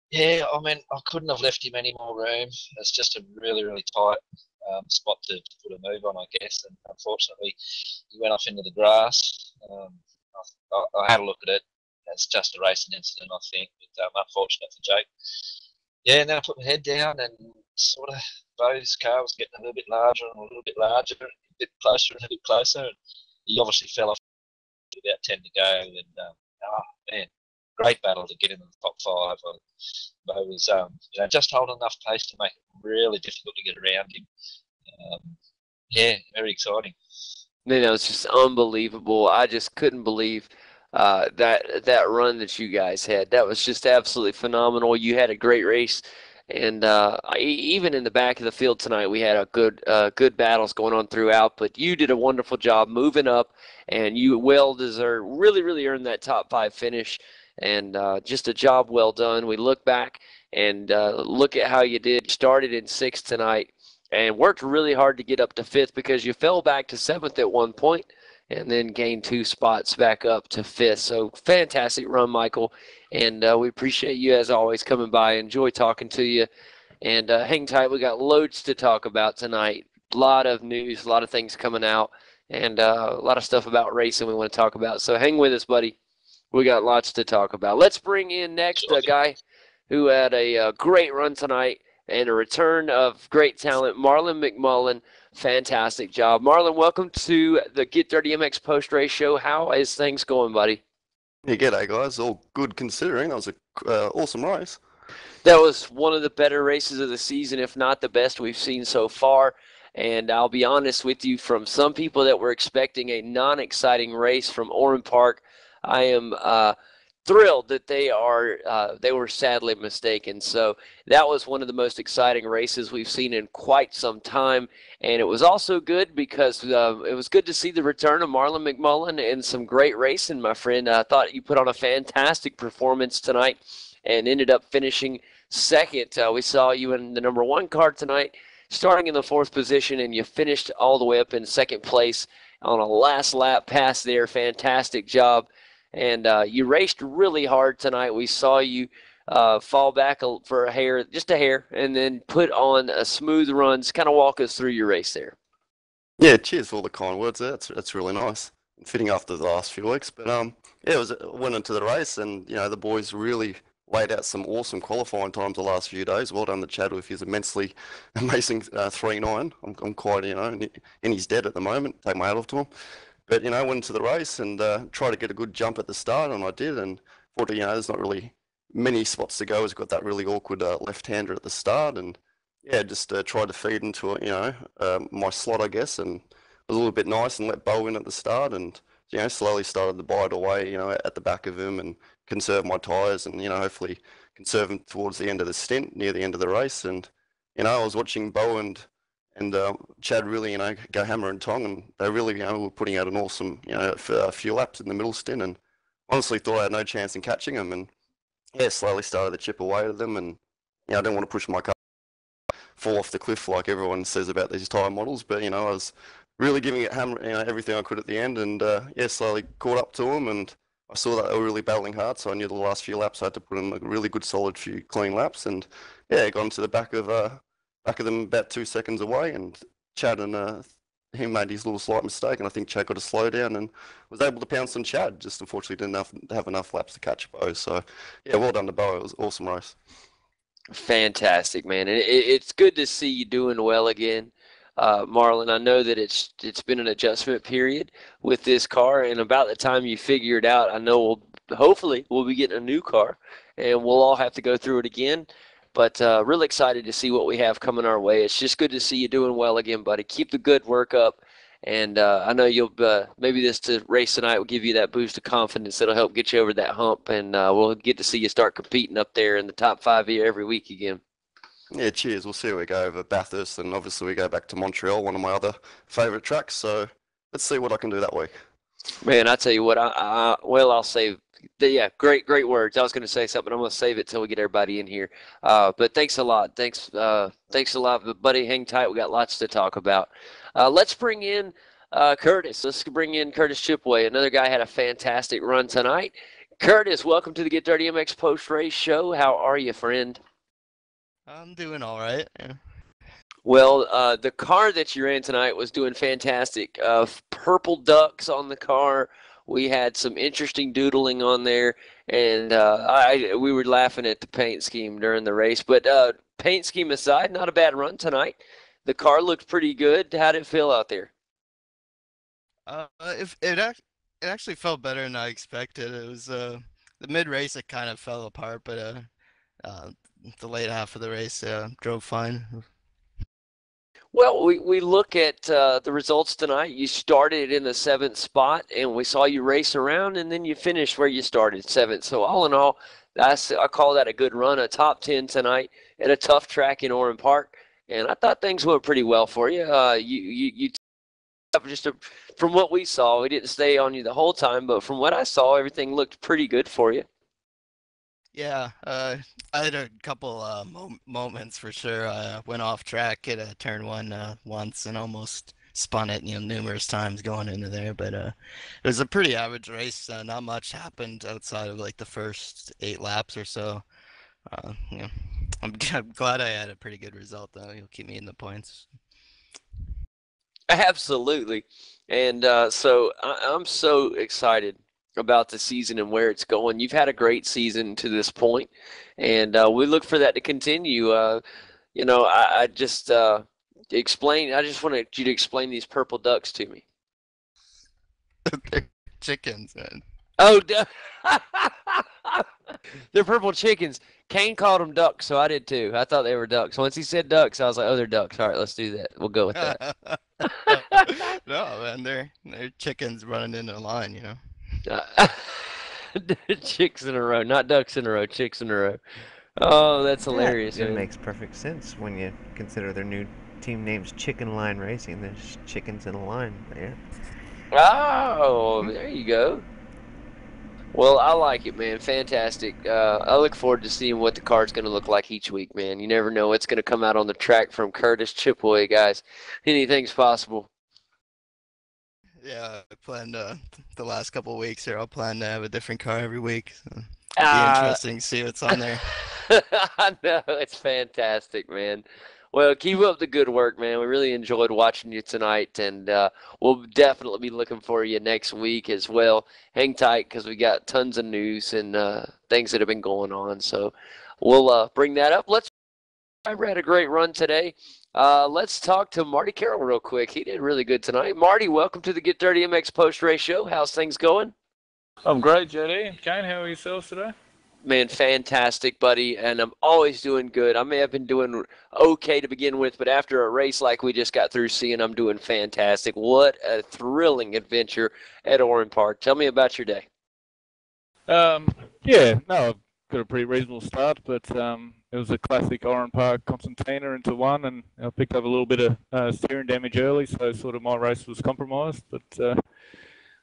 yeah, I mean, I couldn't have left him any more room. It's just a really, really tight spot to put a move on, I guess. And unfortunately, he went off into the grass. I had a look at it. It's just a racing incident, I think. But unfortunate for Jake. Yeah, and then I put my head down, and sort of Bo's car was getting a little bit larger and a little bit larger, and a bit closer and a bit closer. And he obviously fell off with about 10 to go. And man, great battle to get into the top five. Bo was just holding enough pace to make it really difficult to get around him. Yeah, very exciting. Man, it was just unbelievable. I just couldn't believe that run that you guys had. That was just absolutely phenomenal. You had a great race, and even in the back of the field tonight, we had a good battles going on throughout. But you did a wonderful job moving up, and you well deserved, really earned that top 5 finish, and just a job well done. We look back and look at how you did. Started in 6th tonight, and worked really hard to get up to 5th, because you fell back to 7th at one point, and then gained 2 spots back up to 5th. So fantastic run, Michael. And we appreciate you, as always, coming by. Enjoy talking to you. And hang tight. We got loads to talk about tonight. A lot of news, a lot of things coming out, and a lot of stuff about racing we want to talk about. So hang with us, buddy. We got lots to talk about. Let's bring in next a guy who had a great run tonight and a return of great talent, Marlon McMullen. Fantastic job. Marlon, welcome to the Get Dirty MX post-race show. How is things going, buddy? Yeah, g'day, guys. All good considering. That was an awesome race. That was one of the better races of the season, if not the best we've seen so far. And I'll be honest with you, from some people that were expecting a non-exciting race from Oran Park, I am thrilled that they were sadly mistaken. So that was one of the most exciting races we've seen in quite some time. And it was also good because it was good to see the return of Marlon McMullen and some great racing, my friend. I thought you put on a fantastic performance tonight and ended up finishing second. We saw you in the number 1 car tonight, starting in the 4th position, and you finished all the way up in 2nd place on a last lap pass there. Fantastic job. And you raced really hard tonight. We saw you fall back for a hair, just a hair, and then put on a smooth run. Just kind of walk us through your race there. Yeah, cheers for all the kind words there. That's really nice. Fitting after the last few weeks. But yeah, went into the race, and the boys really laid out some awesome qualifying times the last few days. Well done to Chad with his immensely amazing 3.9. I'm quite in his debt at the moment. Take my hat off to him. But went into the race and tried to get a good jump at the start, and I did. And thought there's not really many spots to go. It's got that really awkward left-hander at the start, and yeah, just tried to feed into it, my slot, I guess, and was a little bit nice and let Bo in at the start, and slowly started to bite away, at the back of him and conserve my tyres, and hopefully conserve them towards the end of the stint, near the end of the race. And I was watching Bo and Chad really, go hammer and tong, and they really, were putting out an awesome, a few laps in the middle stint, and honestly thought I had no chance in catching them, and yeah, slowly started to chip away at them, and I didn't want to push my car fall off the cliff like everyone says about these tyre models, but I was really giving it hammer, everything I could at the end, and yeah, slowly caught up to them, and I saw that they were really battling hard, so I knew the last few laps I had to put in a really good solid few clean laps, and yeah, got into the back of them about 2 seconds away, and Chad and he made his little slight mistake, and I think Chad got a slow down and was able to pounce on Chad. Just unfortunately didn't have enough laps to catch Bo. So yeah, well done to Bo. It was an awesome race. Fantastic, man. And it's good to see you doing well again. Marlon, I know that it's been an adjustment period with this car, and about the time you figure it out, I know hopefully we'll be getting a new car, and we'll all have to go through it again. But really excited to see what we have coming our way. It's just good to see you doing well again, buddy. Keep the good work up, and I know you'll maybe this race tonight will give you that boost of confidence that'll help get you over that hump, and we'll get to see you start competing up there in the top 5 every week again. Yeah, cheers. We'll see where we go over Bathurst, and obviously we go back to Montreal, one of my other favourite tracks. So let's see what I can do that week. Man, I tell you what, I'll save. Yeah, great words. I was going to say something. I'm going to save it till we get everybody in here. But thanks a lot. Thanks a lot, buddy. Hang tight. We got lots to talk about. Let's bring in Curtis. Let's bring in Curtis Chipway. Another guy had a fantastic run tonight. Curtis, welcome to the Get Dirty MX Post Race Show. How are you, friend? I'm doing all right. Yeah. Well, the car that you ran tonight was doing fantastic. Purple ducks on the car. We had some interesting doodling on there, and we were laughing at the paint scheme during the race. But paint scheme aside, not a bad run tonight. The car looked pretty good. How did it feel out there? It actually felt better than I expected. It was the mid-race it kind of fell apart, but the late half of the race drove fine. Well, we look at the results tonight. You started in the 7th spot, and we saw you race around, and then you finished where you started, 7th. So all in all, I call that a good run, a top 10 tonight at a tough track in Oran Park, and I thought things went pretty well for you. From what we saw, we didn't stay on you the whole time, but from what I saw, everything looked pretty good for you. Yeah, I had a couple moments for sure. I went off track at turn 1 once and almost spun it, numerous times going into there. But it was a pretty average race. Not much happened outside of like the first 8 laps or so. I'm glad I had a pretty good result though. You'll keep me in the points. Absolutely, and so I'm so excited about the season and where it's going. You've had a great season to this point, and we look for that to continue. I just explain. I just wanted you to explain these purple ducks to me. They're chickens, man. Oh, they're purple chickens. Kane called them ducks, so I did too. I thought they were ducks. Once he said ducks, I was like, oh, they're ducks. All right, let's do that. We'll go with that. No, man, they're chickens running in a line, Chicks in a row, not ducks in a row, chicks in a row. Oh, that's hilarious. It makes perfect sense when you consider their new team name's Chicken Line Racing. There's chickens in a line there. Oh, there you go. Well, I like it, man. Fantastic. I look forward to seeing what the car's going to look like each week, man. You never know what's going to come out on the track from Curtis Chipway, guys. Anything's possible. Yeah, I planned the last couple of weeks here. I'll plan to have a different car every week. So it'll be Ah, interesting to see what's on there. I know it's fantastic, man. Well, keep up the good work, man. We really enjoyed watching you tonight, and we'll definitely be looking for you next week as well. Hang tight because we got tons of news and things that have been going on. So we'll bring that up. I had a great run today. Let's talk to Marty Carroll real quick. He did really good tonight. Marty, welcome to the Get Dirty MX post race show. How's things going? I'm great, JD. Kane, how are yourselves today? Man, fantastic, buddy, and I'm always doing good. I may have been doing okay to begin with, but after a race like we just got through seeing, I'm doing fantastic. What a thrilling adventure at Oran Park. Tell me about your day. Yeah, no, I've got a pretty reasonable start, but it was a classic Oran Park concertina into one, and I picked up a little bit of steering damage early, so sort of my race was compromised, but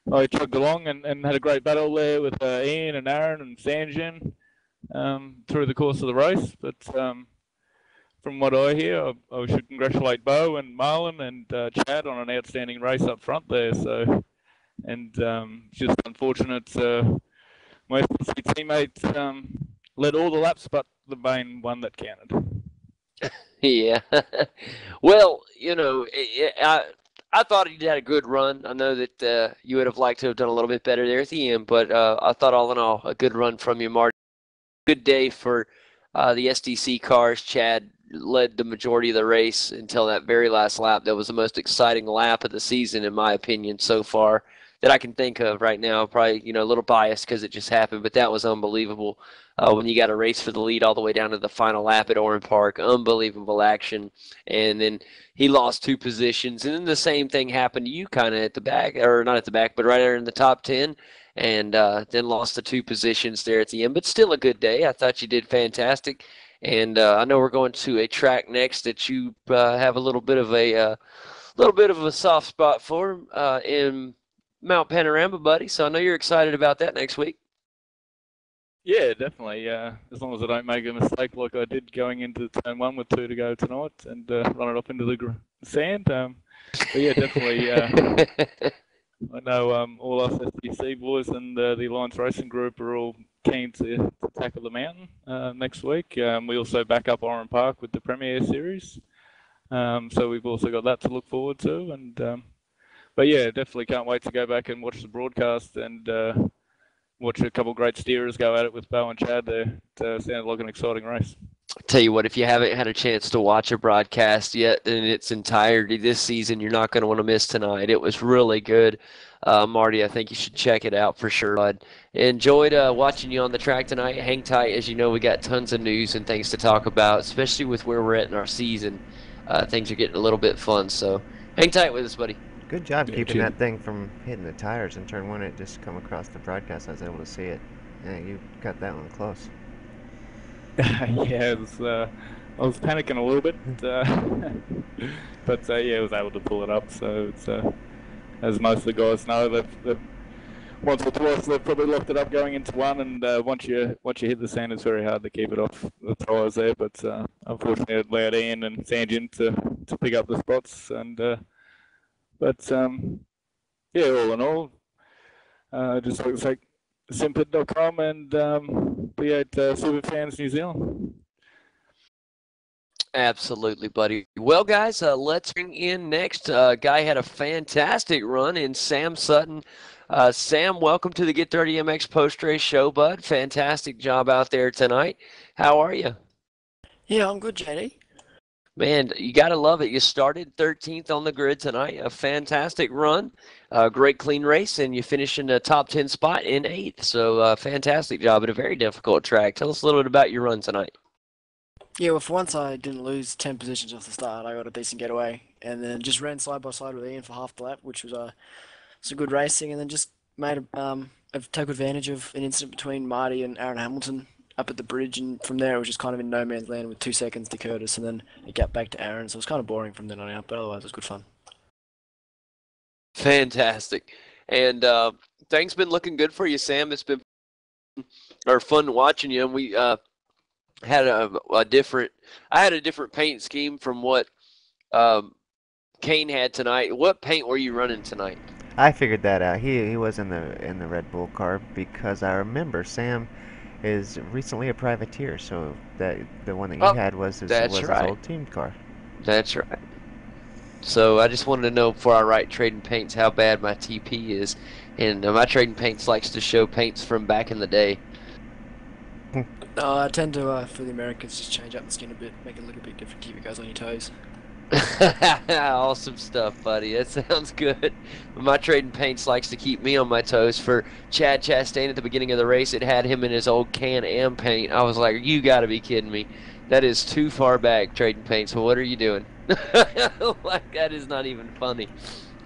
I chugged along and had a great battle there with Ian and Aaron and Sanjin through the course of the race. But from what I hear, I should congratulate Bo and Marlon and Chad on an outstanding race up front there. So, and just unfortunate, my FPC teammates led all the laps, but the main one that counted. Yeah. Well, you know, I thought he had a good run. I know that you would have liked to have done a little bit better there at the end, but I thought all in all, a good run from you, Marty. Good day for the SDC cars. Chad led the majority of the race until that very last lap. That was the most exciting lap of the season, in my opinion, so far that I can think of right now. Probably, you know, a little biased because it just happened, but that was unbelievable. When you got a race for the lead all the way down to the final lap at Oran Park, unbelievable action. And then he lost 2 positions, and then the same thing happened to you, kind of at the back, or not at the back, but right there in the top 10. And then lost the 2 positions there at the end, but still a good day. I thought you did fantastic, and I know we're going to a track next that you have a little bit of a soft spot for in Mount Panorama, buddy. So I know you're excited about that next week. Yeah, definitely. As long as I don't make a mistake like I did going into turn 1 with 2 to go tonight and run it up into the sand. But yeah, definitely. I know all us STC boys and the Alliance Racing Group are all keen to tackle the mountain next week. We also back up Oran Park with the Premier Series. So we've also got that to look forward to. And but yeah, definitely can't wait to go back and watch the broadcast and watch a couple of great steerers go at it with Bo and Chad there. It sounded like an exciting race. Tell you what, if you haven't had a chance to watch a broadcast yet in its entirety this season, you're not going to want to miss tonight. It was really good. Marty, I think you should check it out for sure. I enjoyed watching you on the track tonight. Hang tight. As you know, we got tons of news and things to talk about, especially with where we're at in our season. Things are getting a little bit fun, so hang tight with us, buddy. Good job keeping that thing from hitting the tires in turn 1. It just come across the broadcast. I was able to see it. Yeah, you cut that one close. Yeah, it was, I was panicking a little bit, but yeah, I was able to pull it up. So it's as most of the guys know, they've once or twice they've probably locked it up going into one, and once you hit the sand, it's very hard to keep it off the tires there. But unfortunately, it allowed Ian and Sanjin to pick up the spots, and but yeah, all in all, just looks like simpit.com and V8 Superfans New Zealand. Absolutely, buddy. Well, guys, let's bring in next. Guy had a fantastic run in Sam Sutton. Sam, welcome to the Get Dirty MX post-race show, bud. Fantastic job out there tonight. How are you? Yeah, I'm good, JD. Man, you got to love it. You started 13th on the grid tonight. A fantastic run. Great clean race, and you finished in the top 10 spot in 8th. So fantastic job at a very difficult track. Tell us a little bit about your run tonight. Yeah, well, for once I didn't lose 10 positions off the start. I got a decent getaway, and then just ran side by side with Ian for half the lap, which was some good racing, and then just made took advantage of an incident between Marty and Aaron Hamilton up at the bridge, and from there it was just kind of in no man's land with 2 seconds to Curtis, and then it got back to Aaron, so it was kind of boring from then on out, but otherwise it was good fun. Fantastic. And things been looking good for you, Sam. It's been or fun watching you. And we had a different. I had a different paint scheme from what Kane had tonight. What paint were you running tonight? I figured that out. He was in the Red Bull car because I remember Sam is recently a privateer, so that the one that you had was his old team car. That's right. So I just wanted to know before I write Trading Paints how bad my TP is, and my Trading Paints likes to show paints from back in the day. No, I tend to, for the Americans, just change up the skin a bit, make it look a bit different, keep you guys on your toes. Awesome stuff, buddy. That sounds good. My Trading Paints likes to keep me on my toes. For Chad Chastain at the beginning of the race, it had him in his old Can-Am paint. I was like, you got to be kidding me. That is too far back, Trading Paints. So what are you doing? Like, that is not even funny.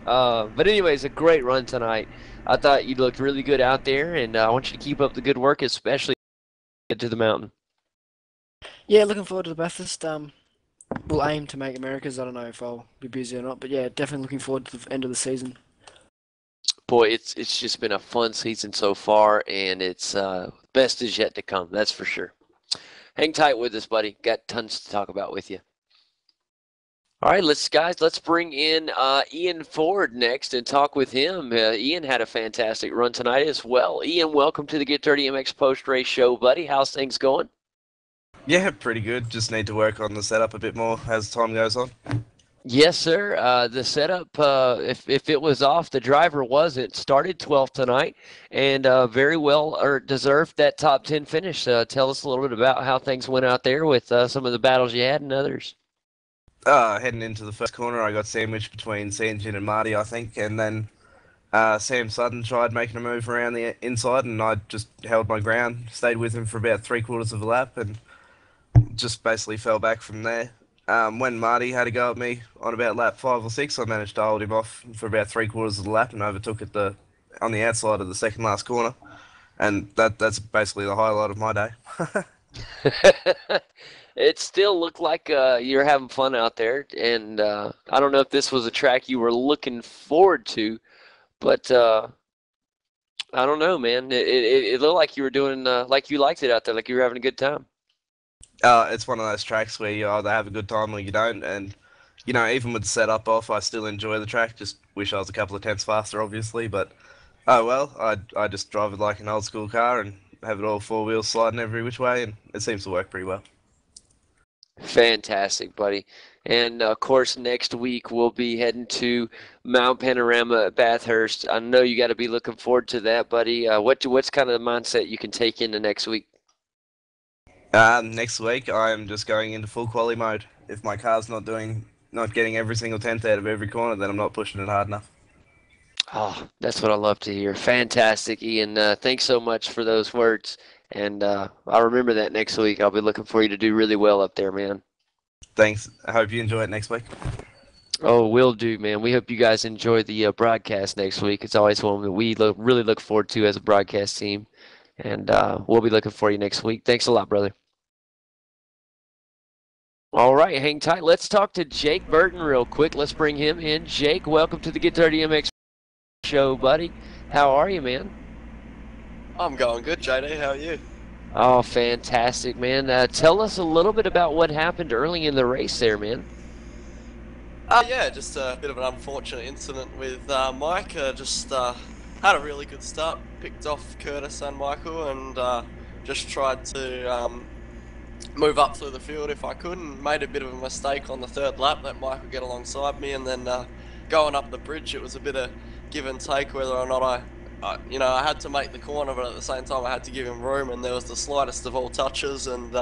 But anyways, a great run tonight. I thought you looked really good out there, and I want you to keep up the good work, especially get to the mountain. Yeah, looking forward to the Bathurst. We'll aim to make Americas. I don't know if I'll be busy or not, but yeah, definitely looking forward to the end of the season. Boy, it's just been a fun season so far, and it's best is yet to come. That's for sure. Hang tight with us, buddy. Got tons to talk about with you. All right, let's bring in Ian Ford next and talk with him. Ian had a fantastic run tonight as well. Ian, welcome to the Get Dirty MX Post Race Show, buddy. How's things going? Yeah, pretty good. Just need to work on the setup a bit more as time goes on. Yes, sir. The setup, if it was off, the driver wasn't. Started 12th tonight and very well deserved that top 10 finish. Tell us a little bit about how things went out there with some of the battles you had and others. Heading into the first corner, I got sandwiched between Sanjin and Marty, I think, and then Sam Sutton tried making a move around the inside, and I just held my ground, stayed with him for about 3/4 of a lap, and just basically fell back from there. When Marty had a go at me on about lap 5 or 6, I managed to hold him off for about 3/4 of the lap and overtook it on the outside of the second last corner, and that's basically the highlight of my day. It still looked like you're having fun out there, and I don't know if this was a track you were looking forward to, but I don't know, man. It looked like you were doing like you liked it out there, like you were having a good time. It's one of those tracks where you either have a good time or you don't, and even with the setup off, I still enjoy the track. Just wish I was a couple of tenths faster, obviously, but oh well. I just drive it like an old school car and have it all 4 wheels sliding every which way, and it seems to work pretty well. Fantastic, buddy. And, of course, next week we'll be heading to Mount Panorama at Bathurst. I know you got to be looking forward to that, buddy. What's kind of the mindset you can take into next week? Next week, I'm just going into full quali mode. If my car's not getting every single tenth out of every corner, then I'm not pushing it hard enough. Oh, that's what I love to hear. Fantastic, Ian. Thanks so much for those words. And I'll remember that next week. I'll be looking for you to do really well up there, man. Thanks. I hope you enjoy it next week. Oh, will do, man. We hope you guys enjoy the broadcast next week. It's always one that we really look forward to as a broadcast team. And we'll be looking for you next week. Thanks a lot, brother. All right, hang tight. Let's talk to Jake Burton real quick. Let's bring him in. Jake, welcome to the Get Dirty MX Show, buddy. How are you, man? I'm going good, JD. How are you? Oh, fantastic, man. Tell us a little bit about what happened early in the race there, man. Yeah, just a bit of an unfortunate incident with Mike. Just had a really good start. Picked off Curtis and Michael and just tried to move up through the field if I could, and made a bit of a mistake on the 3rd lap. Let Michael get alongside me, and then going up the bridge, it was a bit of give and take whether or not I had to make the corner, but at the same time I had to give him room, and there was the slightest of all touches, and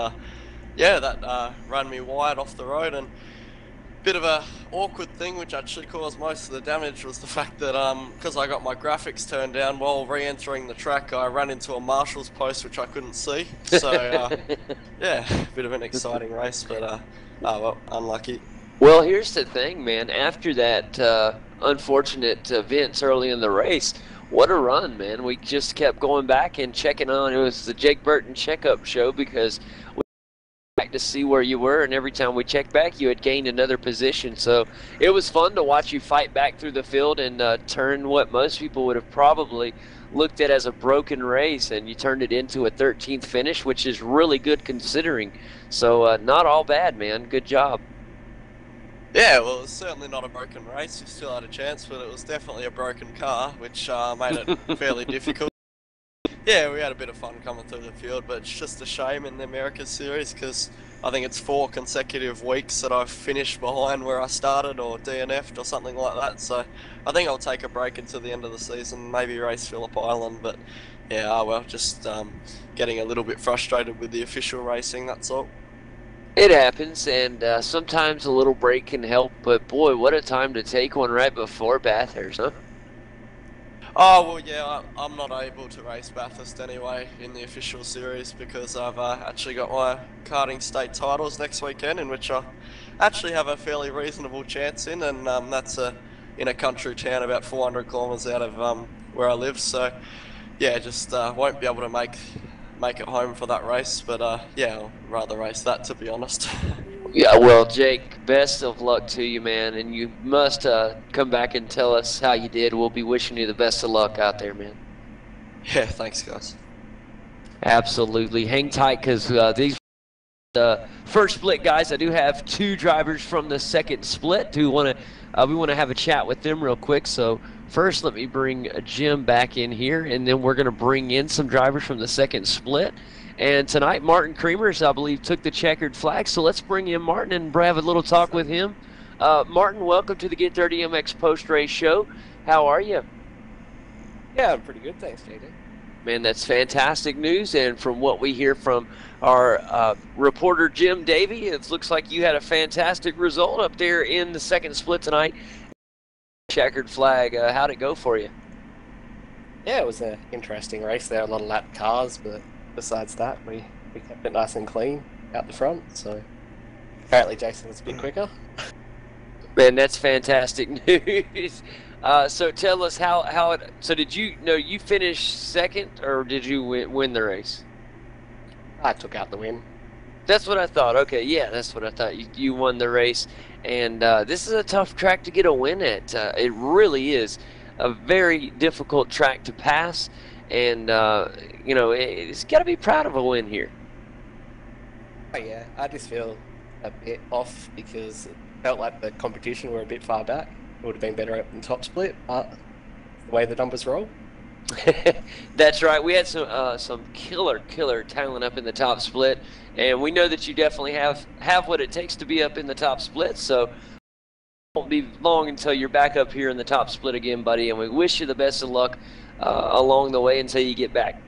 yeah, that ran me wide off the road. And bit of a awkward thing which actually caused most of the damage was the fact that because I got my graphics turned down while re-entering the track, I ran into a marshal's post which I couldn't see. So yeah, bit of an exciting race, but oh well, unlucky. Well, here's the thing, man. After that unfortunate events early in the race, what a run, man. We just kept going back and checking on. It was the Jake Burton checkup show because we back to see where you were, and every time we checked back, you had gained another position. So it was fun to watch you fight back through the field and turn what most people would have probably looked at as a broken race, and you turned it into a 13th finish, which is really good considering. So not all bad, man. Good job. Yeah, well, it was certainly not a broken race. You still had a chance, but it was definitely a broken car, which made it fairly difficult. Yeah, we had a bit of fun coming through the field, but it's just a shame in the Americas series because I think it's 4 consecutive weeks that I've finished behind where I started or DNF'd or something like that. So I think I'll take a break until the end of the season, maybe race Phillip Island. But yeah, well, just getting a little bit frustrated with the official racing, that's all. It happens, and sometimes a little break can help, but boy, what a time to take one right before Bathurst, huh? Oh, well, yeah, I'm not able to race Bathurst anyway in the official series because I've actually got my karting state titles next weekend, in which I actually have a fairly reasonable chance in, and that's in a country town about 400 kilometres out of where I live. So, yeah, just won't be able to make it home for that race, but yeah, I'll rather race that, to be honest. Yeah, well, Jake, best of luck to you, man, and you must come back and tell us how you did. We'll be wishing you the best of luck out there, man. Yeah, thanks, guys. Absolutely. Hang tight, because these first split guys, I do have 2 drivers from the second split who we want to have a chat with them real quick. So first, let me bring Jim back in here, and then we're going to bring in some drivers from the second split. And tonight, Martin Creamers, I believe, took the checkered flag. So let's bring in Martin and have a little talk with him. Martin, welcome to the Get Dirty MX post-race show. How are you? Yeah, I'm pretty good, thanks, JD. Man, that's fantastic news. And from what we hear from our reporter, Jim Davey, it looks like you had a fantastic result up there in the second split tonight. Checkered flag, how'd it go for you? Yeah, it was an interesting race. There were a lot of lap cars, but besides that, we kept it nice and clean out the front. So apparently Jason was a bit quicker. Man, that's fantastic news. So tell us how it. So did you finish second, or did you win the race? I took out the win. That's what I thought. Okay, yeah, that's what I thought. You won the race, and this is a tough track to get a win at. It really is a very difficult track to pass, and it's got to be proud of a win here. Oh yeah, I just feel a bit off because it felt like the competition were a bit far back. It would have been better up in top split, but the way the numbers roll. That's right. We had some killer talent up in the top split, and we know that you definitely have what it takes to be up in the top split. So it won't be long until you're back up here in the top split again, buddy. And we wish you the best of luck along the way until you get back.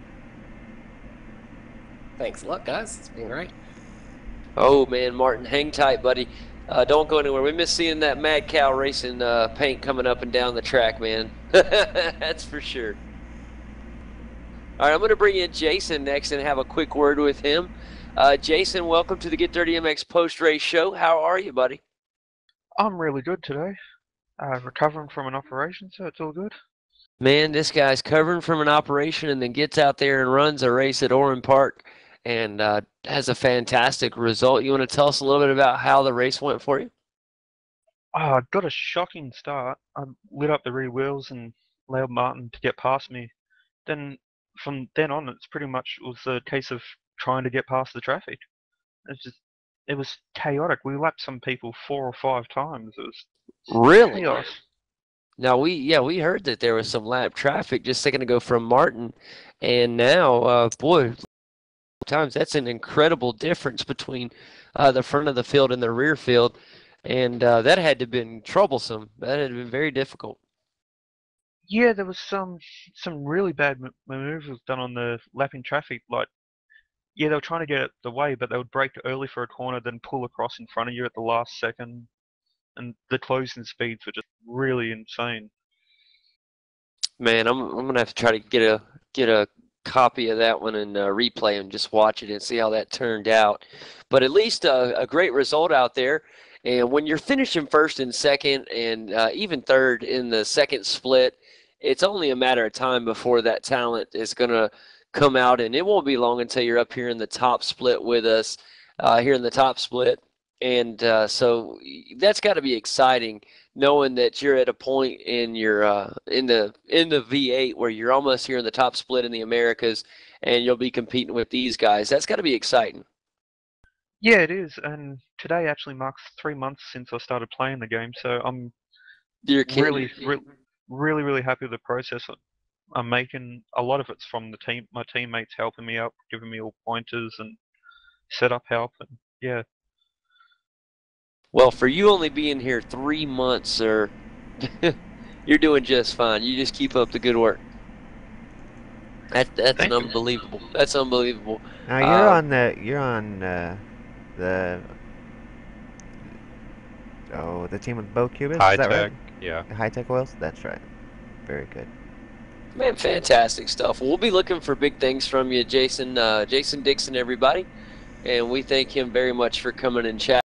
Thanks a lot, guys. It's been great. Oh man, Martin, hang tight, buddy. Don't go anywhere. We miss seeing that Mad Cow racing paint coming up and down the track, man. That's for sure. All right, I'm going to bring in Jason next and have a quick word with him. Jason, welcome to the Get Dirty MX post-race show. How are you, buddy? I'm really good today. Recovering from an operation, so it's all good. Man, this guy's covering from an operation and then gets out there and runs a race at Oran Park and has a fantastic result. You want to tell us a little bit about how the race went for you? I got a shocking start. I lit up the rear wheels and allowed Martin to get past me. Then from then on, it's pretty much was a case of trying to get past the traffic. It was chaotic. We lapped some people 4 or 5 times. It was really chaos. Now we heard that there was some lap traffic just a second ago from Martin, and now boy, times that's an incredible difference between the front of the field and the rear field, and that had to have been troublesome. That had been very difficult. Yeah, there was some really bad maneuvers done on the lapping traffic. Like, yeah, they were trying to get out the way, but they would brake early for a corner, then pull across in front of you at the last second. And the closing speeds were just really insane. Man, I'm gonna have to try to get a copy of that one and replay and just watch it and see how that turned out. But at least a great result out there. And when you're finishing first and second and even third in the second split, it's only a matter of time before that talent is going to come out, and it won't be long until you're up here in the top split with us here in the top split. And so that's got to be exciting knowing that you're at a point in your in the V8 where you're almost here in the top split in the Americas, and you'll be competing with these guys. That's got to be exciting. Yeah, it is, and today actually marks 3 months since I started playing the game, so I'm You're really, kidding. really happy with the process I'm making. A lot of it's from the team, my teammates helping me out, giving me all pointers and setup help, and yeah. Well, for you only being here 3 months, sir, you're doing just fine. You just keep up the good work. That's Thank you. unbelievable. That's unbelievable. Now you're on the the team with Bo Cubis. High Is that tech, right? yeah. High Tech Oils. That's right. Very good. Man, fantastic stuff. We'll be looking for big things from you, Jason. Jason Dixon, everybody, and we thank him very much for coming and chat.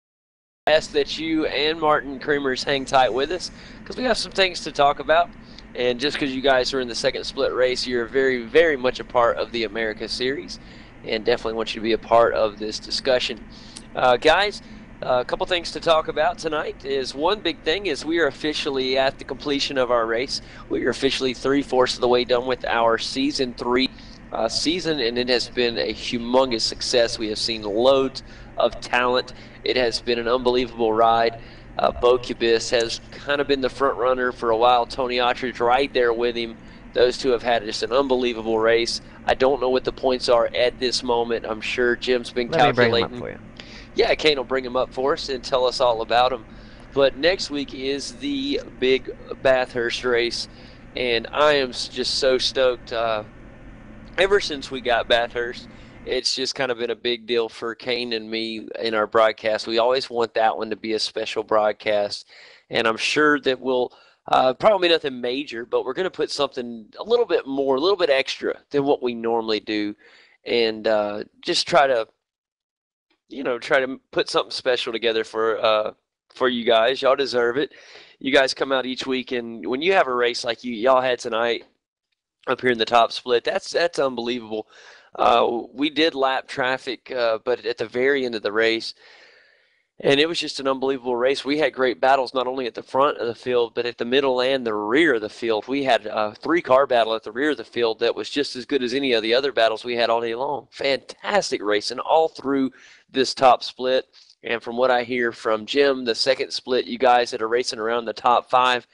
I ask that you and Martin Creamers hang tight with us because we have some things to talk about. And just because you guys are in the second split race, you're very, very much a part of the America Series, and definitely want you to be a part of this discussion. Guys, a couple things to talk about tonight is one big thing is we are officially at the completion of our race. We are officially 3/4 of the way done with our Season 3 season, and it has been a humongous success. We have seen loads of talent. It has been an unbelievable ride. Bo Cubis has kind of been the front runner for a while. Tony Autridge right there with him. Those two have had just an unbelievable race. I don't know what the points are at this moment. I'm sure Jim's been Let me bring calculating. them up for you. Yeah, Kane will bring them up for us and tell us all about them. But next week is the big Bathurst race, and I am just so stoked. Ever since we got Bathurst, it's just kind of been a big deal for Kane and me in our broadcast. We always want that one to be a special broadcast, and I'm sure that we'll probably nothing major, but we're going to put something a little bit more, a little bit extra than what we normally do, and just try to put something special together for you guys. Y'all deserve it. You guys come out each week, and when you have a race like y'all had tonight up here in the top split, that's unbelievable. We did lap traffic, but at the very end of the race, and it was just an unbelievable race. We had great battles not only at the front of the field, but at the middle and the rear of the field. We had a 3-car battle at the rear of the field that was just as good as any of the other battles we had all day long. Fantastic racing all through this top split. And from what I hear from Jim, the second split, you guys that are racing around the top 5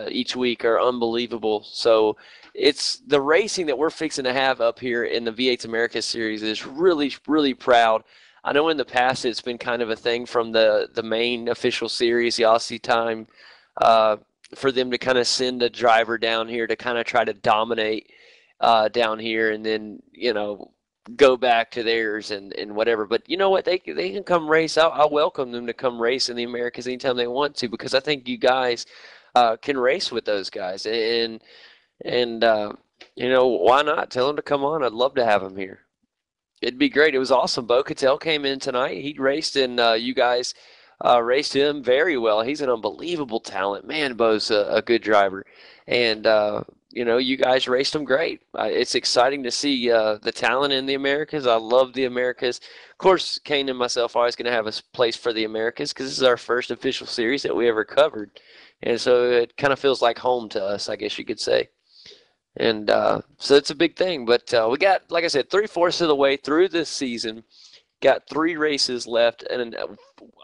each week are unbelievable. So it's the racing that we're fixing to have up here in the V8 America Series is really, really proud. I know in the past it's been kind of a thing from the main official series, the Aussie time, for them to kind of send a driver down here to kind of try to dominate down here and then, go back to theirs and whatever. But you know what? They can come race. I'll welcome them to come race in the Americas anytime they want to because I think you guys can race with those guys. And why not? Tell them to come on. I'd love to have them here. It'd be great. It was awesome. Bo Cattell came in tonight. He raced, and you guys raced him very well. He's an unbelievable talent. Man, Bo's a good driver. And, you guys raced him great. It's exciting to see the talent in the Americas. I love the Americas. Of course, Kane and myself are always going to have a place for the Americas because this is our first official series that we ever covered. And so it kind of feels like home to us, I guess you could say. And so it's a big thing. But we got, like I said, 3/4 of the way through this season. Got 3 races left. And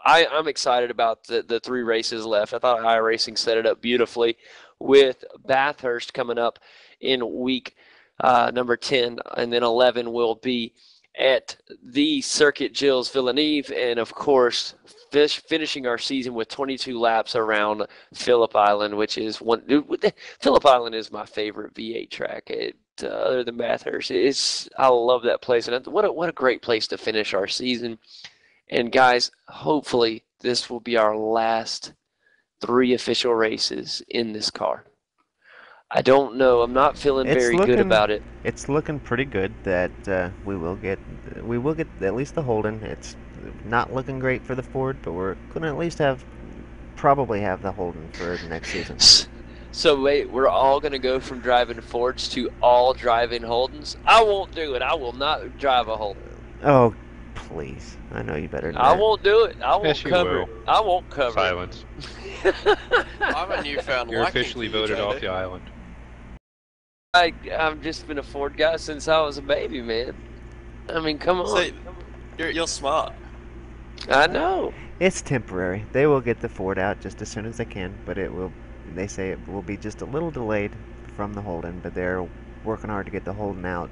I'm excited about the 3 races left. I thought iRacing set it up beautifully with Bathurst coming up in week number 10. And then 11 will be at the Circuit Gilles Villeneuve. And, of course, finishing our season with 22 laps around Phillip Island, which is Phillip Island is my favorite V8 track. Other than Bathurst, I love that place, and what a great place to finish our season. And guys, hopefully this will be our last 3 official races in this car. I don't know. I'm not feeling very good about it. It's looking pretty good that we will get at least the Holden. It's not looking great for the Ford, but we're going to at least probably have the Holden for next season. So wait, we're all going to go from driving Fords to all driving Holdens? I won't do it. I will not drive a Holden. Oh, please. I know you better than I that. won't do it. I won't Yes, you cover will. it. I won't cover Silence. it. I have a newfound You're liking officially for you, voted off JD. the island. I've just been a Ford guy since I was a baby, man. I mean, come on. See, you're smart. I know. It's temporary. They will get the Ford out just as soon as they can, but it will. They say it will be just a little delayed from the Holden, but they're working hard to get the Holden out.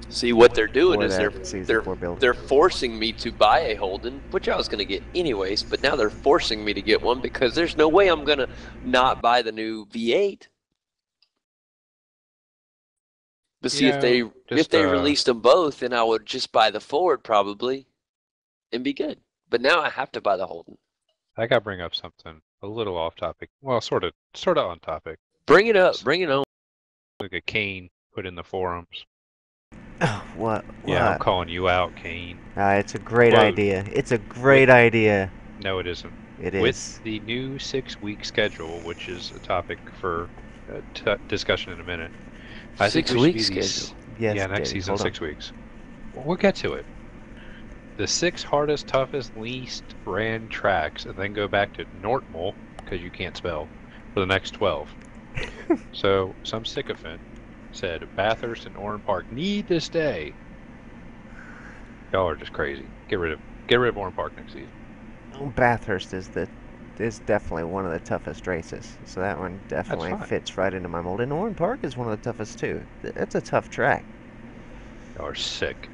See, what they're doing For is that season 4 build. they're forcing me to buy a Holden, which I was going to get anyways, but now they're forcing me to get one because there's no way I'm going to not buy the new V8. But see, if they released them both, then I would just buy the Ford probably and be good. But now I have to buy the Holden. I got to bring up something a little off topic. Well, sort of on topic. Bring it up. Bring it on. Look at Kane put in the forums. What? Yeah, I'm calling you out, Kane. It's a great idea. It's a great idea. No, it isn't. It is. With the new 6-week schedule, which is a topic for discussion in a minute. I think 6 week schedule. Yes, yeah, next Dave, season, hold on. 6 weeks. We'll get to it. The 6 hardest, toughest, least ran tracks, and then go back to normal, because you can't spell, for the next 12. So, some sycophant said Bathurst and Oran Park need to stay. Y'all are just crazy. Get rid of Oran Park next season. Bathurst is definitely one of the toughest races, so that one definitely fits right into my mold. And Oran Park is one of the toughest too. It's a tough track. Y'all are sick.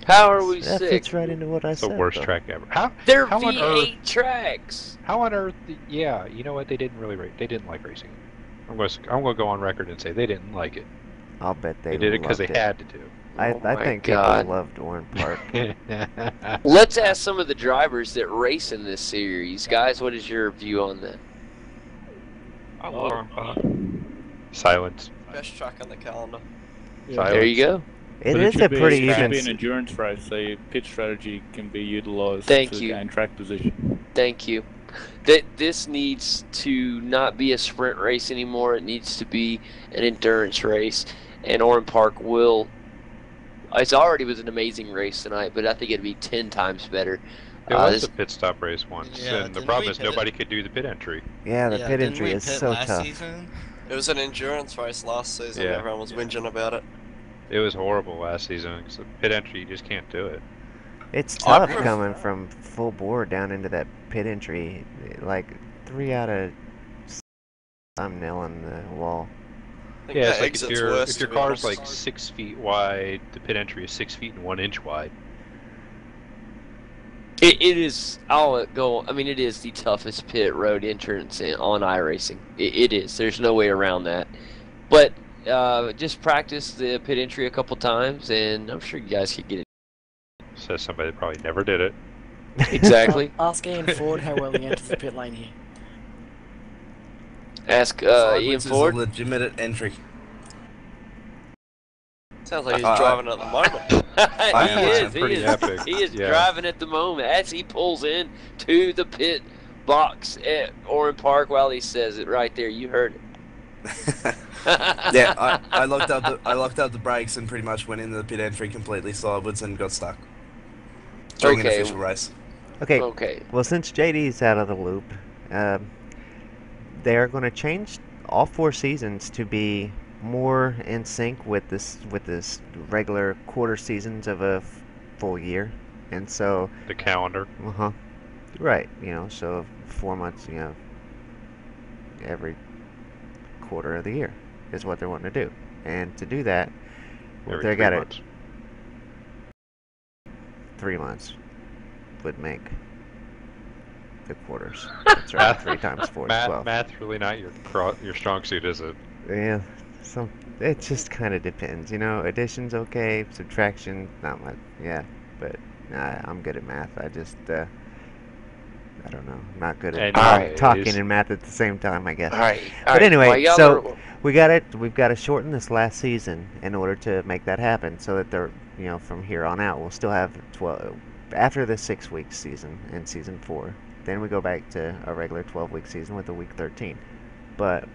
How are we That sick? fits right into what I It's the said. worst though. track ever. They're how on V8 tracks. How on earth? Yeah, you know what? They didn't really they didn't like racing. I'm gonna go on record and say they didn't like it. I'll bet they did it because they loved it. had to do. I my think God. people loved Oran Park. Let's ask some of the drivers that race in this series. Guys, what is your view on that? I love Oran Park. Silence. Best track on the calendar. Silence. There you go. It But is should a be- pretty it should even. be an endurance race, so your pit strategy can be utilised Thank to you. gain track position. Thank you. That this needs to not be a sprint race anymore. It needs to be an endurance race. And Oran Park will. It already was an amazing race tonight, but I think it'd be 10 times better. There was This- a pit stop race once, Yeah, and the didn't problem we is pit it? nobody could do the pit entry. Yeah, the pit didn't entry we is pit so last tough. season? It was an endurance race last season. Yeah. Everyone was whinging about it. It was horrible last season. 'Cause the pit entry, you just can't do it. It's I tough pref- coming from full bore down into that pit entry. Like 3 out of I'm nailing the wall. I think Yeah, the it's like exit's if your worse, if your to be car's honest. like 6 feet wide, the pit entry is 6 feet and 1 inch wide. It is. I'll go. I mean, it is the toughest pit road entrance on iRacing. It is. There's no way around that. But just practice the pit entry a couple times, and I'm sure you guys could get it. Says somebody that probably never did it. Exactly. Ask Ian Ford how well he enters the pit lane here. Ask Sideways Ian is Ford. a legitimate entry. Sounds like he's driving at the moment. He is. pretty He is. epic. He is Yeah. driving at the moment as he pulls in to the pit box at Oran Park. While he says it right there, you heard it. Yeah, I locked out the brakes and pretty much went into the pit entry completely sideways and got stuck during an Okay. official race. Okay. Okay. Well, since JD's out of the loop, they're going to change all 4 seasons to be more in sync with this regular quarter seasons of a full year, and so The calendar. right, so 4 months, every quarter of the year is what they're wanting to do, and to do that, Every they 3 got it. months. 3 months would make the quarters. That's right. 3 times 4 is 12. Math really not your strong suit, is it? Yeah, it just kind of depends, Addition's okay, subtraction not much. Yeah, but I'm good at math. I just I don't know. I'm not good at talking and math at the same time, I guess. All right. But anyway, While y'all so are- we've got to shorten this last season in order to make that happen, so that they're from here on out we'll still have 12 after the 6-week season in season 4. Then we go back to a regular 12-week season with a week 13. But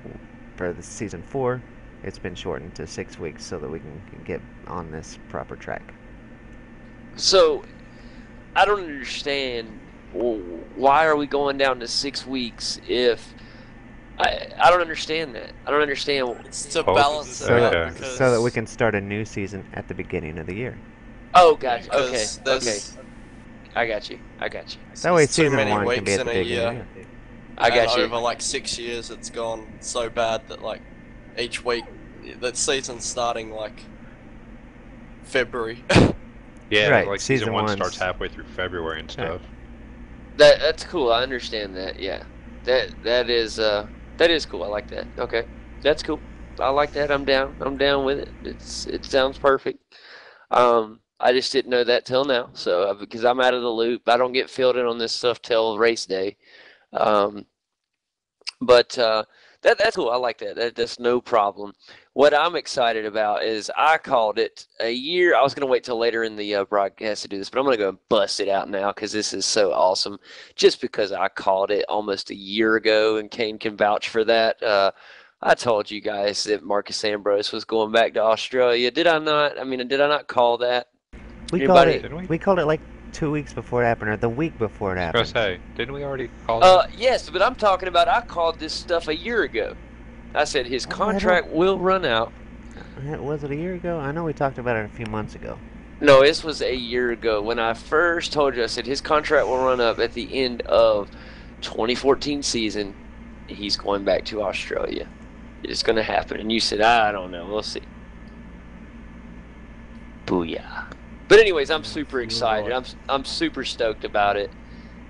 for the season 4, it's been shortened to 6 weeks so that we can get on this proper track. So I don't understand. Why are we going down to 6 weeks if I don't understand that. I don't understand. It's to balance it out because so that we can start a new season at the beginning of the year. Oh, gotcha. Okay. because Okay. there's I got you. I got you. That way, there's too season many one can be weeks at the in a beginning. year. I got and you. over like 6 years, it's gone so bad that like each week, the season's starting like February. Yeah, Right, like season season one one's- starts halfway through February and stuff. That's cool. I understand that. Yeah. That is cool. I like that. Okay. That's cool. I like that. I'm down. I'm down with it. It sounds perfect. I just didn't know that till now. So because I'm out of the loop, I don't get filled in on this stuff till race day. But that's cool. I like that. That's no problem. What I'm excited about is I called it a year. I was going to wait till later in the broadcast to do this, but I'm going to go and bust it out now because this is so awesome. Just because I called it almost a year ago, and Kane can vouch for that. I told you guys that Marcus Ambrose was going back to Australia. Did I not? I mean, did I not call that? We called Anybody? it. We called it like 2 weeks before it happened, or the week before it I was happened. gonna say, didn't we already call that? Yes, but I'm talking about I called this stuff a year ago. I said his I don't- contract will run out. Was it a year ago? I know we talked about it a few months ago. No, this was a year ago when I first told you. I said his contract will run up at the end of 2014 season. He's going back to Australia. It's going to happen. And you said, I don't know. We'll see. Booyah. But anyways, I'm super excited. I'm super stoked about it.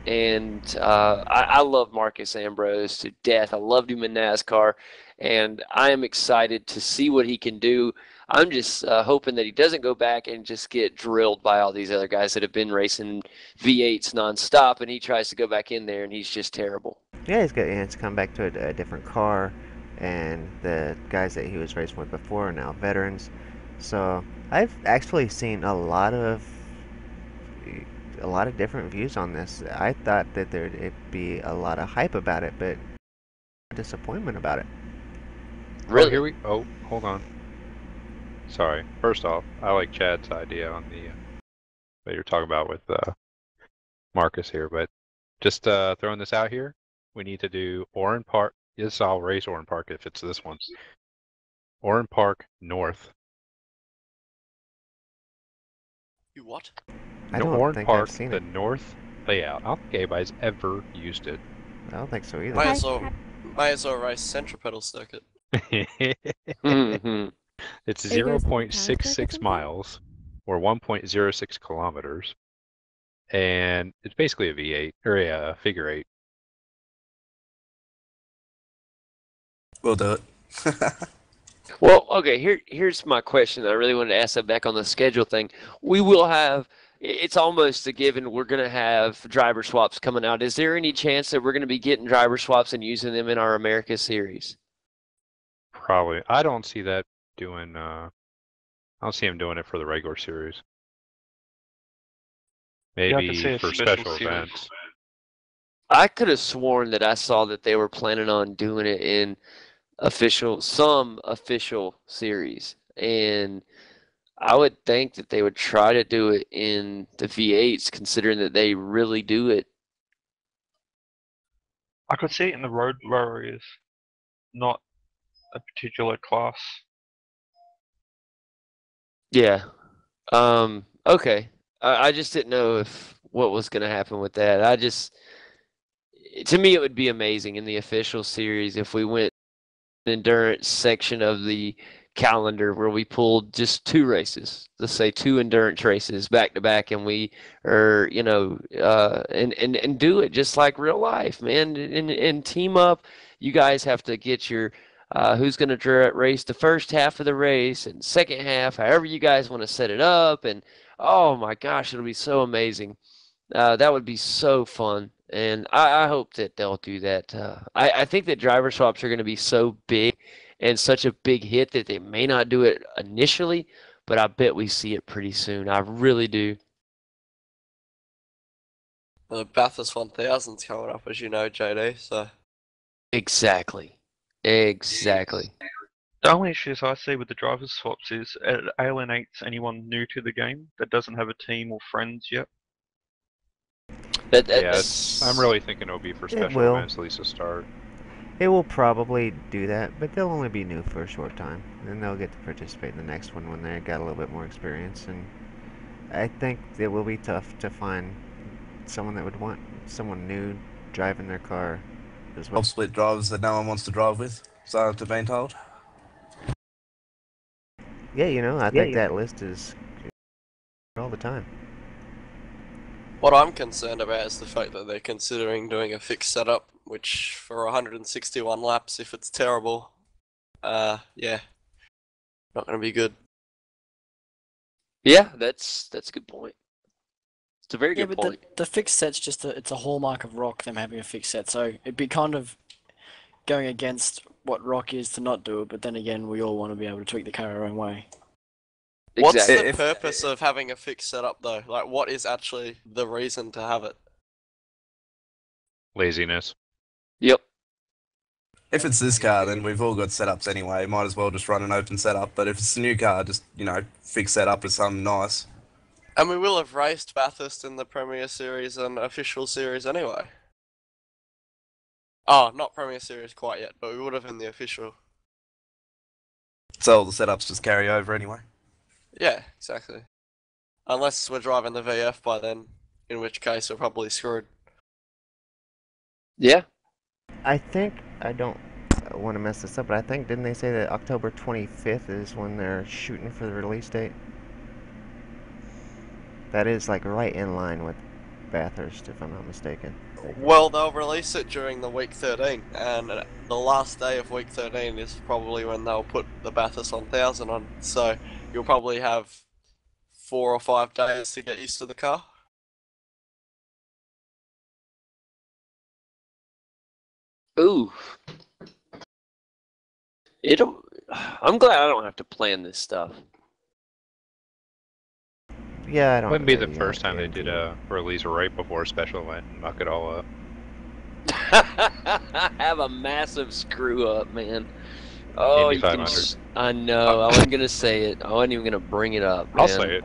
And I love Marcus Ambrose to death. I loved him in NASCAR. And I am excited to see what he can do. I'm just hoping that he doesn't go back and just get drilled by all these other guys that have been racing V8s nonstop, and he tries to go back in there, and he's just terrible. Yeah, he's to come back to a different car, and the guys that he was racing with before are now veterans. So I've actually seen a lot of different views on this. I thought that there'd be a lot of hype about it, but disappointment about it. Really? Oh, here we. Oh, hold on. Sorry. First off, I like Chad's idea on the that you're talking about with Marcus here, but just throwing this out here, we need to do Oran Park. Yes, I'll race Oran Park if it's this one. Oran Park North. You what? I don't Oran think Park, I've seen the it. north layout. I don't think anybody's ever used it. I don't think so either. May as well race Centripetal Circuit. Mhm. It's Are you guys going to 0.66 miles, or 1.06 kilometers, and it's basically a V8 or a figure eight. We'll do it. Well, okay, here's my question. I really wanted to ask that back on the schedule thing. We will have, it's almost a given, we're going to have driver swaps coming out. Is there any chance that we're going to be getting driver swaps and using them in our America series? Probably. I don't see that doing. I don't see him doing it for the regular series. Yeah, I could see Maybe a for special special series. events. I could have sworn that I saw that they were planning on doing it in some official series. And I would think that they would try to do it in the V8s, considering that they really do it. I could see it in the road warriors, not a particular class. Yeah. Okay. I just didn't know what was going to happen with that. To me, it would be amazing in the official series if we went endurance section of the calendar where we pulled just 2 races, let's say 2 endurance races back to back, and we are, and do it just like real life, man, and team up. You guys have to get your who's going to race the first half of the race and second half, however you guys want to set it up, and oh my gosh, it'll be so amazing. That would be so fun. And I hope that they'll do that. I think that driver swaps are going to be so big and such a big hit that they may not do it initially, but I bet we see it pretty soon. I really do. The Bathurst 1000's coming up, as you know, JD. So Exactly. Exactly. The only issues I see with the driver swaps is it alienates anyone new to the game that doesn't have a team or friends yet. Yeah, I'm really thinking it'll be for It special will. events, at least to start. It will probably do that, but they'll only be new for a short time. Then they'll get to participate in the next one when they got a little bit more experience. And I think it will be tough to find someone that would want someone new driving their car as well. Top split drivers that no one wants to drive with, so I've been told. Yeah, you know, I think that list is all the time. What I'm concerned about is the fact that they're considering doing a fixed setup, which for 161 laps, if it's terrible, yeah, not going to be good. Yeah, that's a good point. It's a very Yeah, good but point. the fixed set's just it's a hallmark of Rock, them having a fixed set. So it'd be kind of going against what Rock is to not do it. But then again, we all want to be able to tweak the car our own way. What's the purpose of having a fixed setup though? Like, what is actually the reason to have it? Laziness. Yep. If it's this car, then we've all got setups anyway. Might as well just run an open setup. But if it's a new car, just, you know, fix setup with something nice. And we will have raced Bathurst in the Premier Series and Official Series anyway. Oh, not Premier Series quite yet, but we would have in the Official. So all the setups just carry over anyway. Yeah, exactly. Unless we're driving the VF by then, in which case we're probably screwed. Yeah. I think, I don't want to mess this up, but I think, didn't they say that October 25th is when they're shooting for the release date? That is like right in line with Bathurst, if I'm not mistaken. Well, they'll release it during the week 13, and the last day of week 13 is probably when they'll put the Bathurst 1000 on, so you'll probably have 4 or 5 days to get used to the car. Ooh. I'm glad I don't have to plan this stuff. Yeah, I don't. Wouldn't be the really, first time they did a release right before a special event and muck it all up. Have a massive screw up, man. Oh, Indy you can 500. I know. I wasn't gonna say it. I wasn't even gonna bring it up. Man. I'll say it.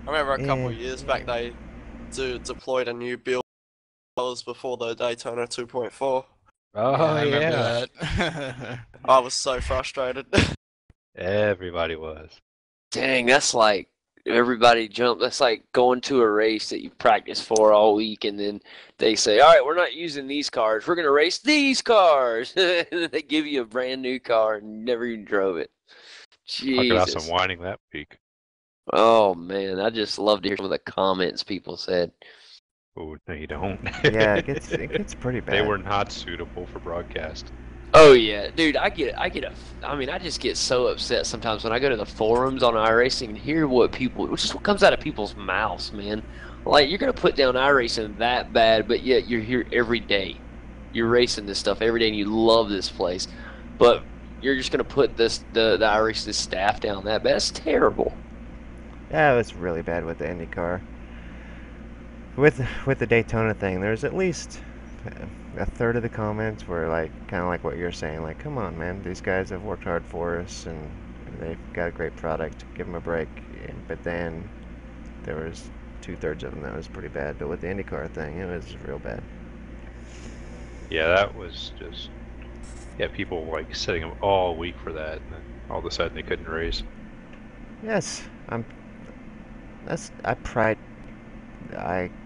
I remember a couple of years back they deployed a new build before the Daytona 2.4. Oh, I remember yeah. that. I was so frustrated. Everybody was. Dang, that's like everybody jump. That's like going to a race that you practice for all week, and then they say, "All right, we're not using these cars. We're gonna race these cars." And then they give you a brand new car and you never even drove it. I could have Jesus. some whining that week. Oh man, I just love to hear some of the comments people said. Oh, no, you don't. Yeah, it gets pretty bad. They were not suitable for broadcast. Oh yeah, dude, I just get so upset sometimes when I go to the forums on iRacing and hear what comes out of people's mouths, man. Like, you're gonna put down iRacing that bad, but yet you're here every day. You're racing this stuff every day and you love this place. But you're just gonna put the iRacing staff down that bad. That's terrible. Yeah, it was really bad with the IndyCar. With the Daytona thing, there's at least a third of the comments were like kind of like what you're saying, like, come on, man, these guys have worked hard for us and they've got a great product, give them a break. But then there was 2/3 of them that was pretty bad. But with the IndyCar thing, it was real bad. Yeah, that was just people like setting up all week for that, and then all of a sudden they couldn't race. Yes, I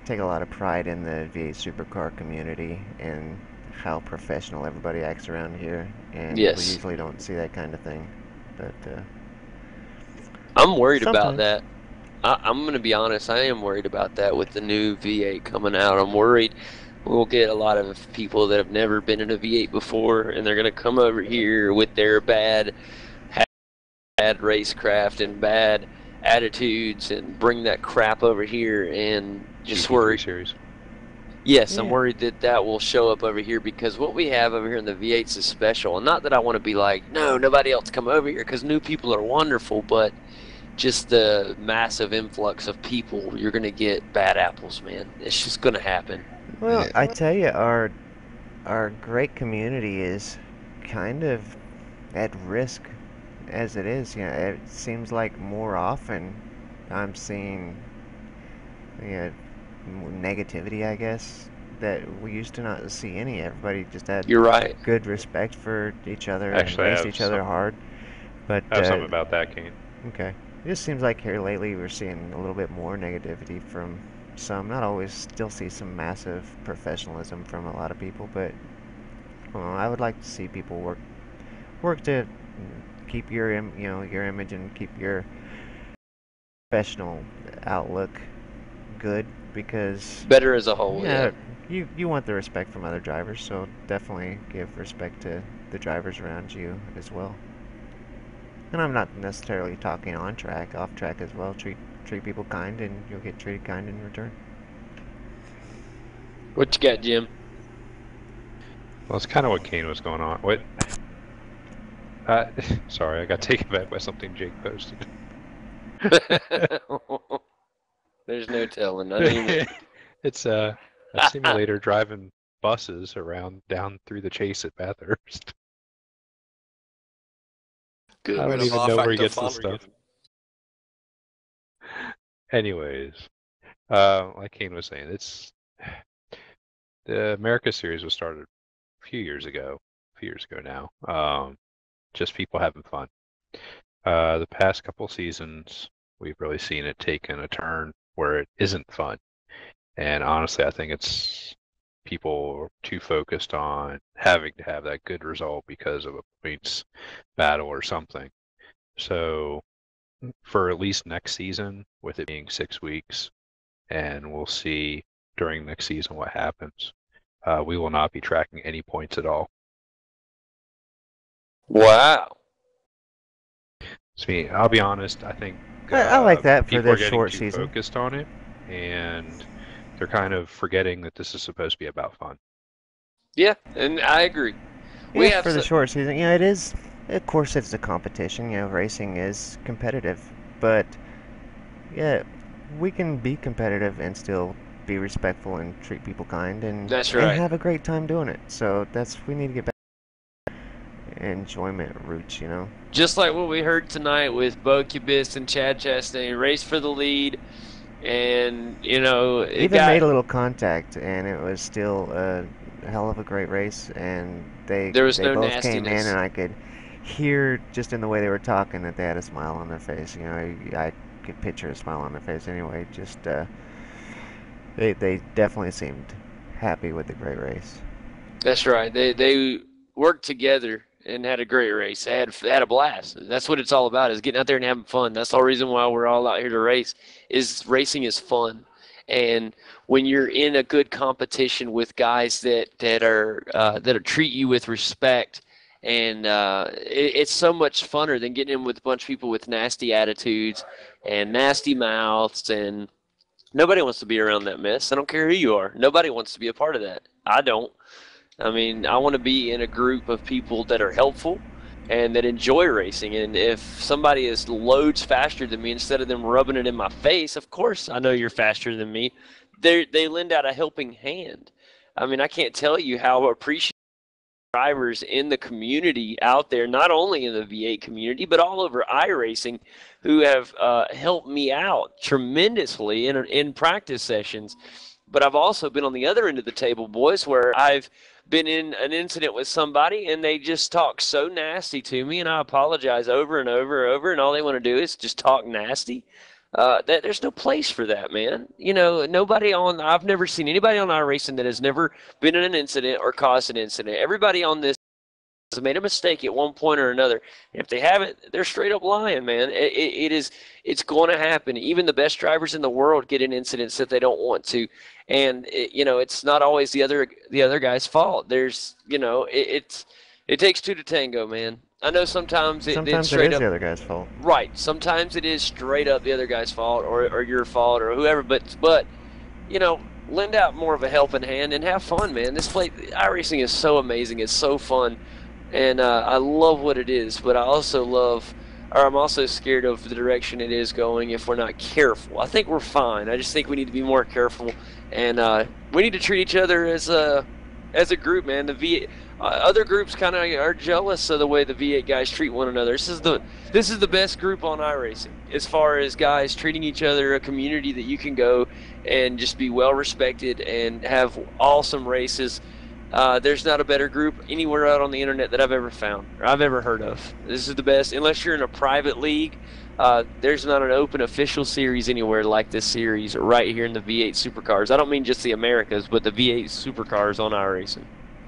take a lot of pride in the V8 supercar community and how professional everybody acts around here, and Yes. we usually don't see that kind of thing. But I'm worried about sometimes. that. I'm going to be honest, I am worried about that with the new V8 coming out. I'm worried we'll get a lot of people that have never been in a V8 before, and they're going to come over here with their bad racecraft and bad attitudes and bring that crap over here, and just worry. Series. Yes, I'm Yeah. worried that will show up over here, because what we have over here in the V8s is special. And not that I want to be like, no, nobody else come over here, because new people are wonderful, but just the massive influx of people, you're going to get bad apples, man. It's just going to happen. Well, I tell you, our great community is kind of at risk as it is, it seems like more often I'm seeing negativity, I guess, that we used to not see any. Everybody just had You're right. good respect for each other Actually, and I raced have each other some- hard. But I have something about that, Kane. okay, it just seems like here lately we're seeing a little bit more negativity from some. Not always. Still see some massive professionalism from a lot of people, but I would like to see people work to keep your your image and keep your professional outlook good, because Better as a whole, yeah. you want the respect from other drivers, so definitely give respect to the drivers around you as well. And I'm not necessarily talking on track, off track as well. Treat people kind, and you'll get treated kind in return. What you got, Jim? Well, it's kind of what Kane was going on. What? Sorry, I got taken back by something Jake posted. There's no telling. I mean, It's a simulator driving buses around down through the chase at Bathurst. Good. I don't Bit of even know where he R-factor gets the fun. stuff. Anyways, like Kane was saying, the America Series was started a few years ago now. Just people having fun. The past couple seasons, we've really seen it taken a turn where it isn't fun. And honestly, I think it's people are too focused on having to have that good result because of a points battle or something. So for at least next season, with it being 6 weeks, and we'll see during next season what happens, we will not be tracking any points at all. wow. So, I'll be honest, I think I like that for people the are getting short too season. focused on it, and they're kind of forgetting that this is supposed to be about fun. Yeah, and I agree. We Yeah, have for the so- short season, it is. Of course, it's a competition. Racing is competitive, but yeah, we can be competitive and still be respectful and treat people kind, and That's right. and have a great time doing it. So we need to get back to enjoyment roots, Just like what we heard tonight with Bo Cubis and Chad Chastain, race for the lead, and it Even got, made a little contact, and it was still a hell of a great race. And There was they no both came in, nastiness. and I could hear just in the way they were talking that they had a smile on their face. I could picture a smile on their face anyway. Just they definitely seemed happy with the great race. That's right. They worked together and had a great race. They had a blast. That's what it's all about, is getting out there and having fun. That's the whole reason why we're all out here to race. Is racing is fun. And when you're in a good competition with guys that are treat you with respect, and it's so much funner than getting in with a bunch of people with nasty attitudes and nasty mouths, and nobody wants to be around that mess. I don't care who you are. Nobody wants to be a part of that. I don't. I mean, I want to be in a group of people that are helpful and that enjoy racing. And if somebody is loads faster than me, instead of them rubbing it in my face, of course I know you're faster than me. They lend out a helping hand. I mean, I can't tell you how appreciative drivers in the community out there, not only in the V8 community, but all over iRacing, who have helped me out tremendously in practice sessions. But I've also been on the other end of the table, boys, where I've been in an incident with somebody and they just talk so nasty to me, and I apologize over and over and over, and all they want to do is just talk nasty. That there's no place for that, man. I've never seen anybody on iRacing that has never been in an incident or caused an incident. Everybody on this has made a mistake at one point or another. And if they haven't, they're straight up lying, man. It's going to happen. Even the best drivers in the world get in incidents that they don't want to, and it's not always the other guy's fault. It takes two to tango, man. I know sometimes it's Sometimes it straight is up the other guy's fault. right. Sometimes it is straight up the other guy's fault or your fault or whoever. But lend out more of a helping hand and have fun, man. iRacing is so amazing. It's so fun. And I love what it is, but I'm also scared of the direction it is going if we're not careful. I think we're fine. I just think we need to be more careful, and we need to treat each other as as a group, man. The V8 other groups kind of are jealous of the way the V8 guys treat one another. This is the best group on iRacing as far as guys treating each other, a community that you can go and just be well respected and have awesome races. There's not a better group anywhere out on the internet that I've ever found or I've ever heard of. This is the best. Unless you're in a private league, there's not an open official series anywhere like this series right here in the V8 Supercars. I don't mean just the Americas, but the V8 Supercars on iRacing.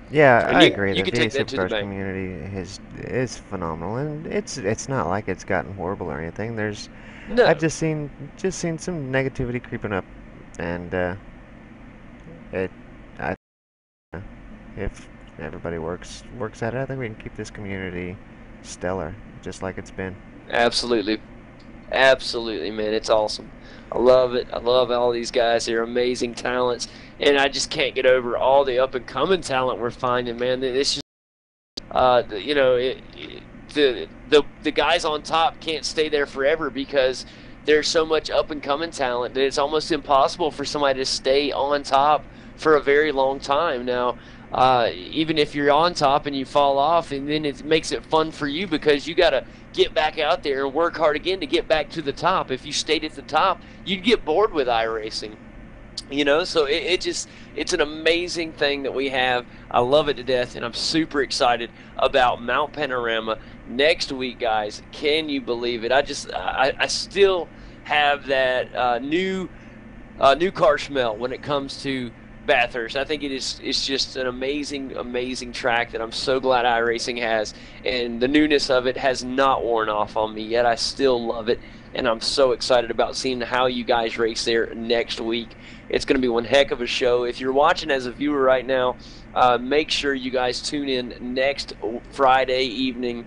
Yeah, And I you, agree. you The can take V8 that to the Supercars bank. community is phenomenal, and it's not like it's gotten horrible or anything. No. I've just seen some negativity creeping up, and if everybody works at it, I think we can keep this community stellar, just like it's been. Absolutely. Absolutely, man. It's awesome. I love it. I love all these guys. They're amazing talents. And I just can't get over all the up-and-coming talent we're finding, man. It's just, the guys on top can't stay there forever because there's so much up-and-coming talent that it's almost impossible for somebody to stay on top for a very long time. Now, even if you're on top and you fall off, and then it makes it fun for you because you got to get back out there and work hard again to get back to the top. If you stayed at the top, you'd get bored with iRacing. So it's an amazing thing that we have. I love it to death, and I'm super excited about Mount Panorama next week, guys. Can you believe it? I still have that new car smell when it comes to Bathurst. I think it's just an amazing track that I'm so glad iRacing has, and the newness of it has not worn off on me yet. I still love it, and I'm so excited about seeing how you guys race there next week. It's going to be one heck of a show. If you're watching as a viewer right now, make sure you guys tune in next Friday evening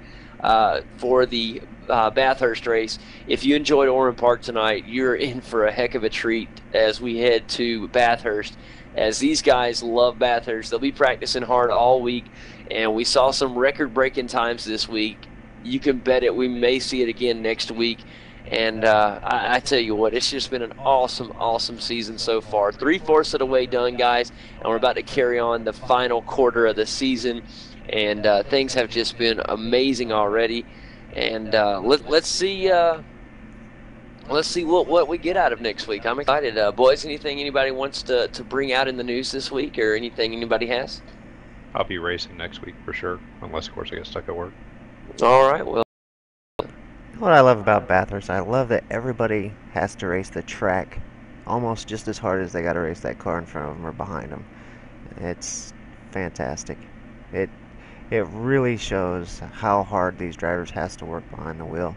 for the Bathurst race. If you enjoyed Oran Park tonight, you're in for a heck of a treat as we head to Bathurst, as these guys love Bathurst. They'll be practicing hard all week, and we saw some record-breaking times this week. You can bet it. We may see it again next week. And I tell you what, it's just been an awesome season so far. 3/4 of the way done, guys, and we're about to carry on the final quarter of the season. And things have just been amazing already. And let's see what we get out of next week. I'm excited. Boys, anything anybody wants to bring out in the news this week, or anything anybody has? I'll be racing next week for sure, unless of course I get stuck at work. All right, well. What I love about Bathurst, I love that everybody has to race the track almost just as hard as they got to race that car in front of them or behind them. It's fantastic. It really shows how hard these drivers has to work behind the wheel.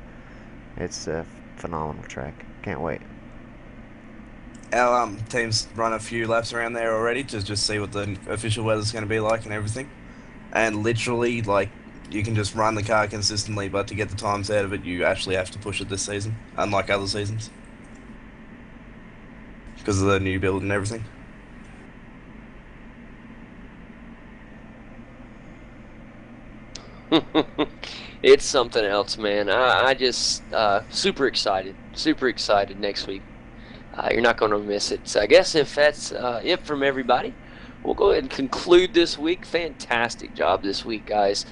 It's a phenomenal track. Can't wait. Our team's run a few laps around there already to just see what the official weather's going to be like and everything. And literally, like, you can just run the car consistently, but to get the times out of it, you actually have to push it this season, unlike other seasons, because of the new build and everything. It's something else, man. I just super excited next week. You're not going to miss it. So I guess if that's it from everybody, we'll go ahead and conclude this week. Fantastic job this week, guys.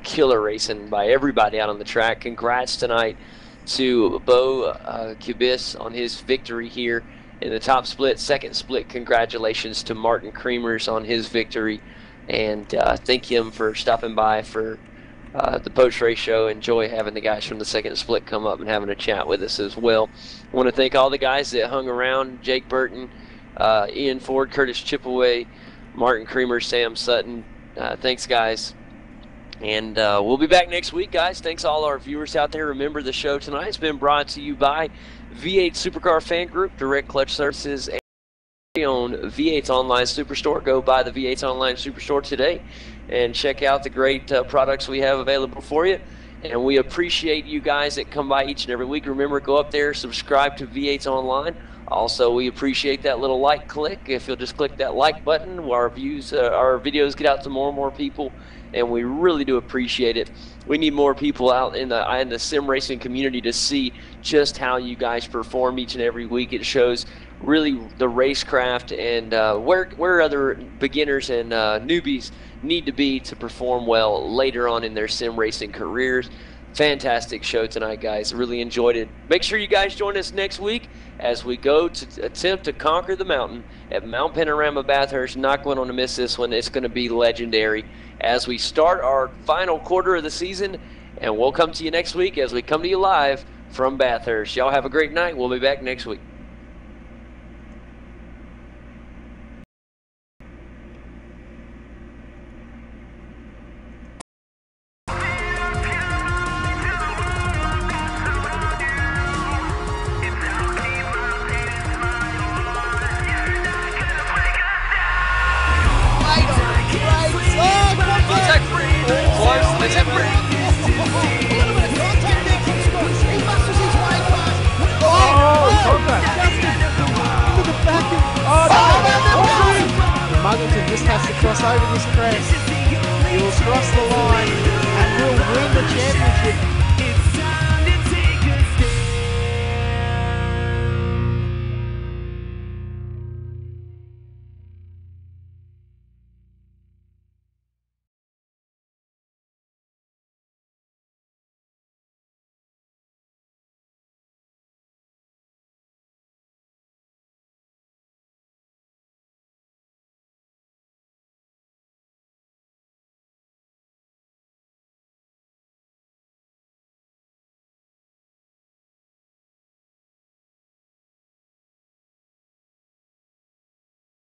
Killer racing by everybody out on the track. Congrats tonight to Bo Kubis on his victory here in the top split. Second split, congratulations to Martin Creamers on his victory. And thank him for stopping by for the post-race show. Enjoy having the guys from the second split come up and having a chat with us as well. I want to thank all the guys that hung around: Jake Burton, Ian Ford, Curtis Chipaway, Martin Creamer, Sam Sutton. Thanks, guys. And we'll be back next week, guys. Thanks all our viewers out there. Remember, the show tonight has been brought to you by V8 Supercar Fan Group, Direct Clutch Services, and on V8's online superstore. Go by the V8's online superstore today and check out the great products we have available for you. And we appreciate you guys that come by each and every week. Remember, go up there, subscribe to V8's online. Also, we appreciate that little like click. If you'll just click that like button, our videos get out to more and more people, and we really do appreciate it. We need more people out in the sim racing community to see just how you guys perform each and every week. It shows really the racecraft and where other beginners and newbies need to be to perform well later on in their sim racing careers. Fantastic show tonight, guys. Really enjoyed it. Make sure you guys join us next week as we go to attempt to conquer the mountain at Mount Panorama Bathurst. Not going to miss this one. It's going to be legendary as we start our final quarter of the season, and we'll come to you next week as we come to you live from Bathurst. Y'all have a great night. We'll be back next week. Muggleton just has to cross over this crest. He will cross the line and will win the championship.